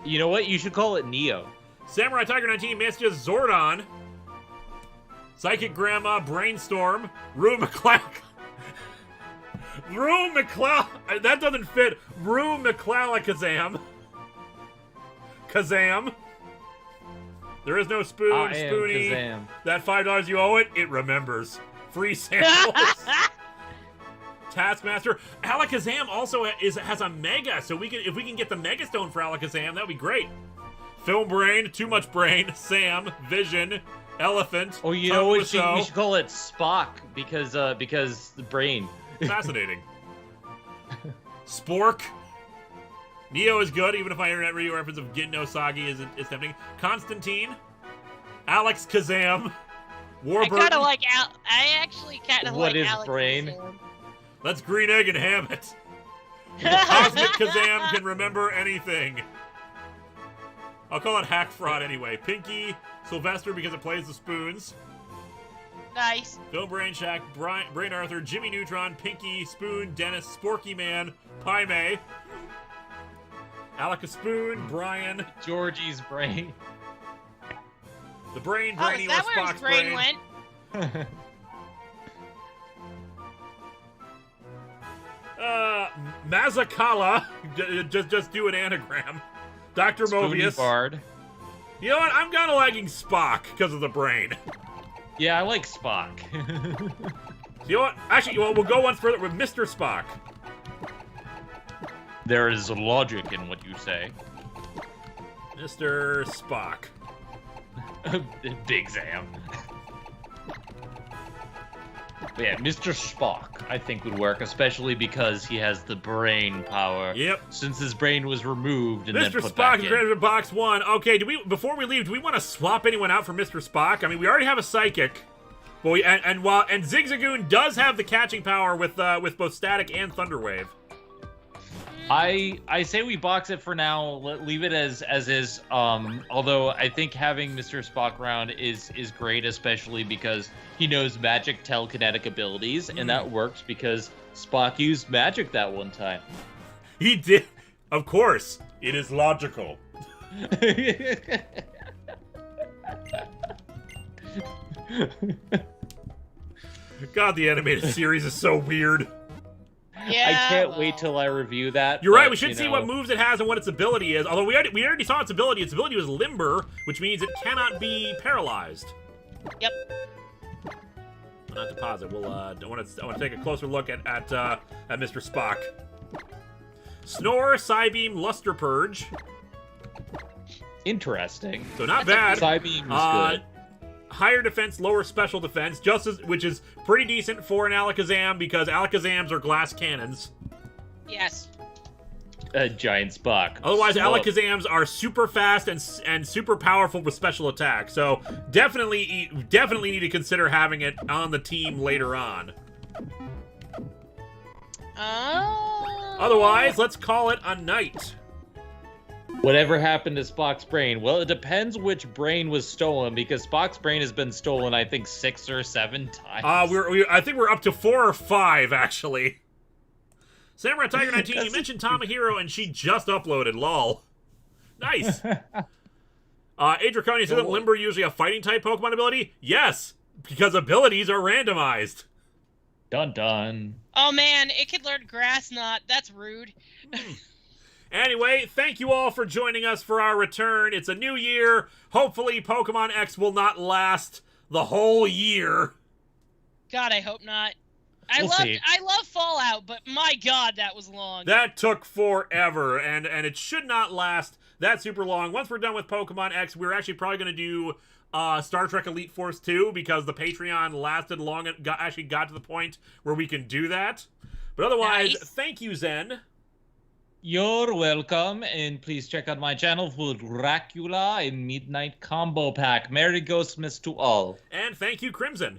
You know what? You should call it Neo. Samurai Tiger 19, Messages, Zordon. Psychic Grandma, Brainstorm, Rue McCloud. Rue McCloud. That doesn't fit. Rue McCloud Kazam. Kazam. There is no spoon, I am Spoonie. Kazam. That $5 you owe it remembers. Free samples. Taskmaster. Alakazam also has a Mega, so if we can get the Mega Stone for Alakazam, that'd be great. Film Brain, Too Much Brain, Sam, Vision, Elephant. Oh, you know what? Tongue We should call it Spock because the brain. Fascinating. Spork. Neo is good, even if my internet radio reference of Gitno Sagi is tempting. Constantine. Alex Kazam. Warburton. I actually kind of like What is Alex brain? Kazam. Let's green egg and ham it. The Cosmic Kazam can remember anything. I'll call it Hack Fraud anyway. Pinky, Sylvester because it plays the spoons. Nice. Phil Brain Shack, Brain Arthur, Jimmy Neutron, Pinky, Spoon, Dennis, Sporky Man, Pi May, Alaka Spoon, Brian, Georgie's brain. the Brain, Oh, Brainy, is or that where his Spock's brain Brain. went? Mazakala, just do an anagram. Dr. Spoony Mobius. Bard. You know what? I'm kind of liking Spock because of the brain. Yeah, I like Spock. You know what? Actually, well, we'll go one further with Mr. Spock. There is logic in what you say. Mr. Spock. Big Sam. But yeah, Mr. Spock, I think would work, especially because he has the brain power. Yep. Since his brain was removed and then Mr. put Spock back is in. graded in box 1. Okay, before we leave, do we want to swap anyone out for Mr. Spock? I mean, we already have a psychic. But and Zigzagoon does have the catching power with both static and thunderwave. I say we box it for now. Leave it as is. Although I think having Mr. Spock around is great, especially because he knows magic telekinetic abilities, and that works because Spock used magic that one time. He did. Of course, it is logical. God, the animated series is so weird. Yeah. I can't well. wait till I review that. You're right. but, We should you see know, what moves it has and what its ability is. Although we already saw its ability. Its ability was limber, which means it cannot be paralyzed. Yep. Not to pause it. We'll I want to take a closer look at Mr. Spock. Snore, Psybeam, Luster Purge. Interesting. So not bad. Psybeam is good. Higher defense, lower special defense, which is pretty decent for an Alakazam because Alakazams are glass cannons. Yes. Giant Spock. Otherwise, So- Alakazams are super fast and super powerful with special attack. So definitely need to consider having it on the team later on. Oh. Otherwise, let's call it a night. Whatever happened to Spock's brain? Well, it depends which brain was stolen, because Spock's brain has been stolen, I think, 6 or 7 times. I think we're up to 4 or 5 actually. Samurai Tiger 19, you mentioned Tamahiro and she just uploaded. Lol. Nice. Adriconia, isn't Limber usually a fighting type Pokemon ability? Yes, because abilities are randomized. Dun dun. Oh man, it could learn Grass Knot. That's rude. Anyway, thank you all for joining us for our return. It's a new year. Hopefully Pokemon X will not last the whole year. God, I hope not. We'll see. I love Fallout, but my God, that was long. That took forever, and it should not last that super long. Once we're done with Pokemon X, we're actually probably going to do Star Trek Elite Force 2, because the Patreon lasted long and actually got to the point where we can do that. But otherwise, Nice. Thank you, Zen. You're welcome, and please check out my channel for Dracula and Midnight Combo Pack. Merry Ghostmas to all. And thank you, Crimson.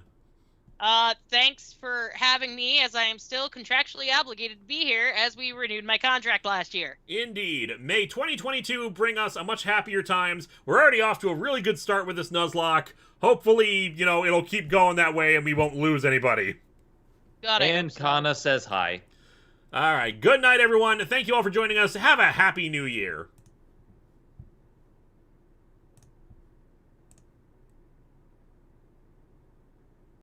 Thanks for having me, as I am still contractually obligated to be here, as we renewed my contract last year. Indeed. May 2022 bring us a much happier times. We're already off to a really good start with this Nuzlocke. Hopefully, it'll keep going that way and we won't lose anybody. God, I And hope so. Kana says hi. All right. Good night, everyone. Thank you all for joining us. Have a happy new year.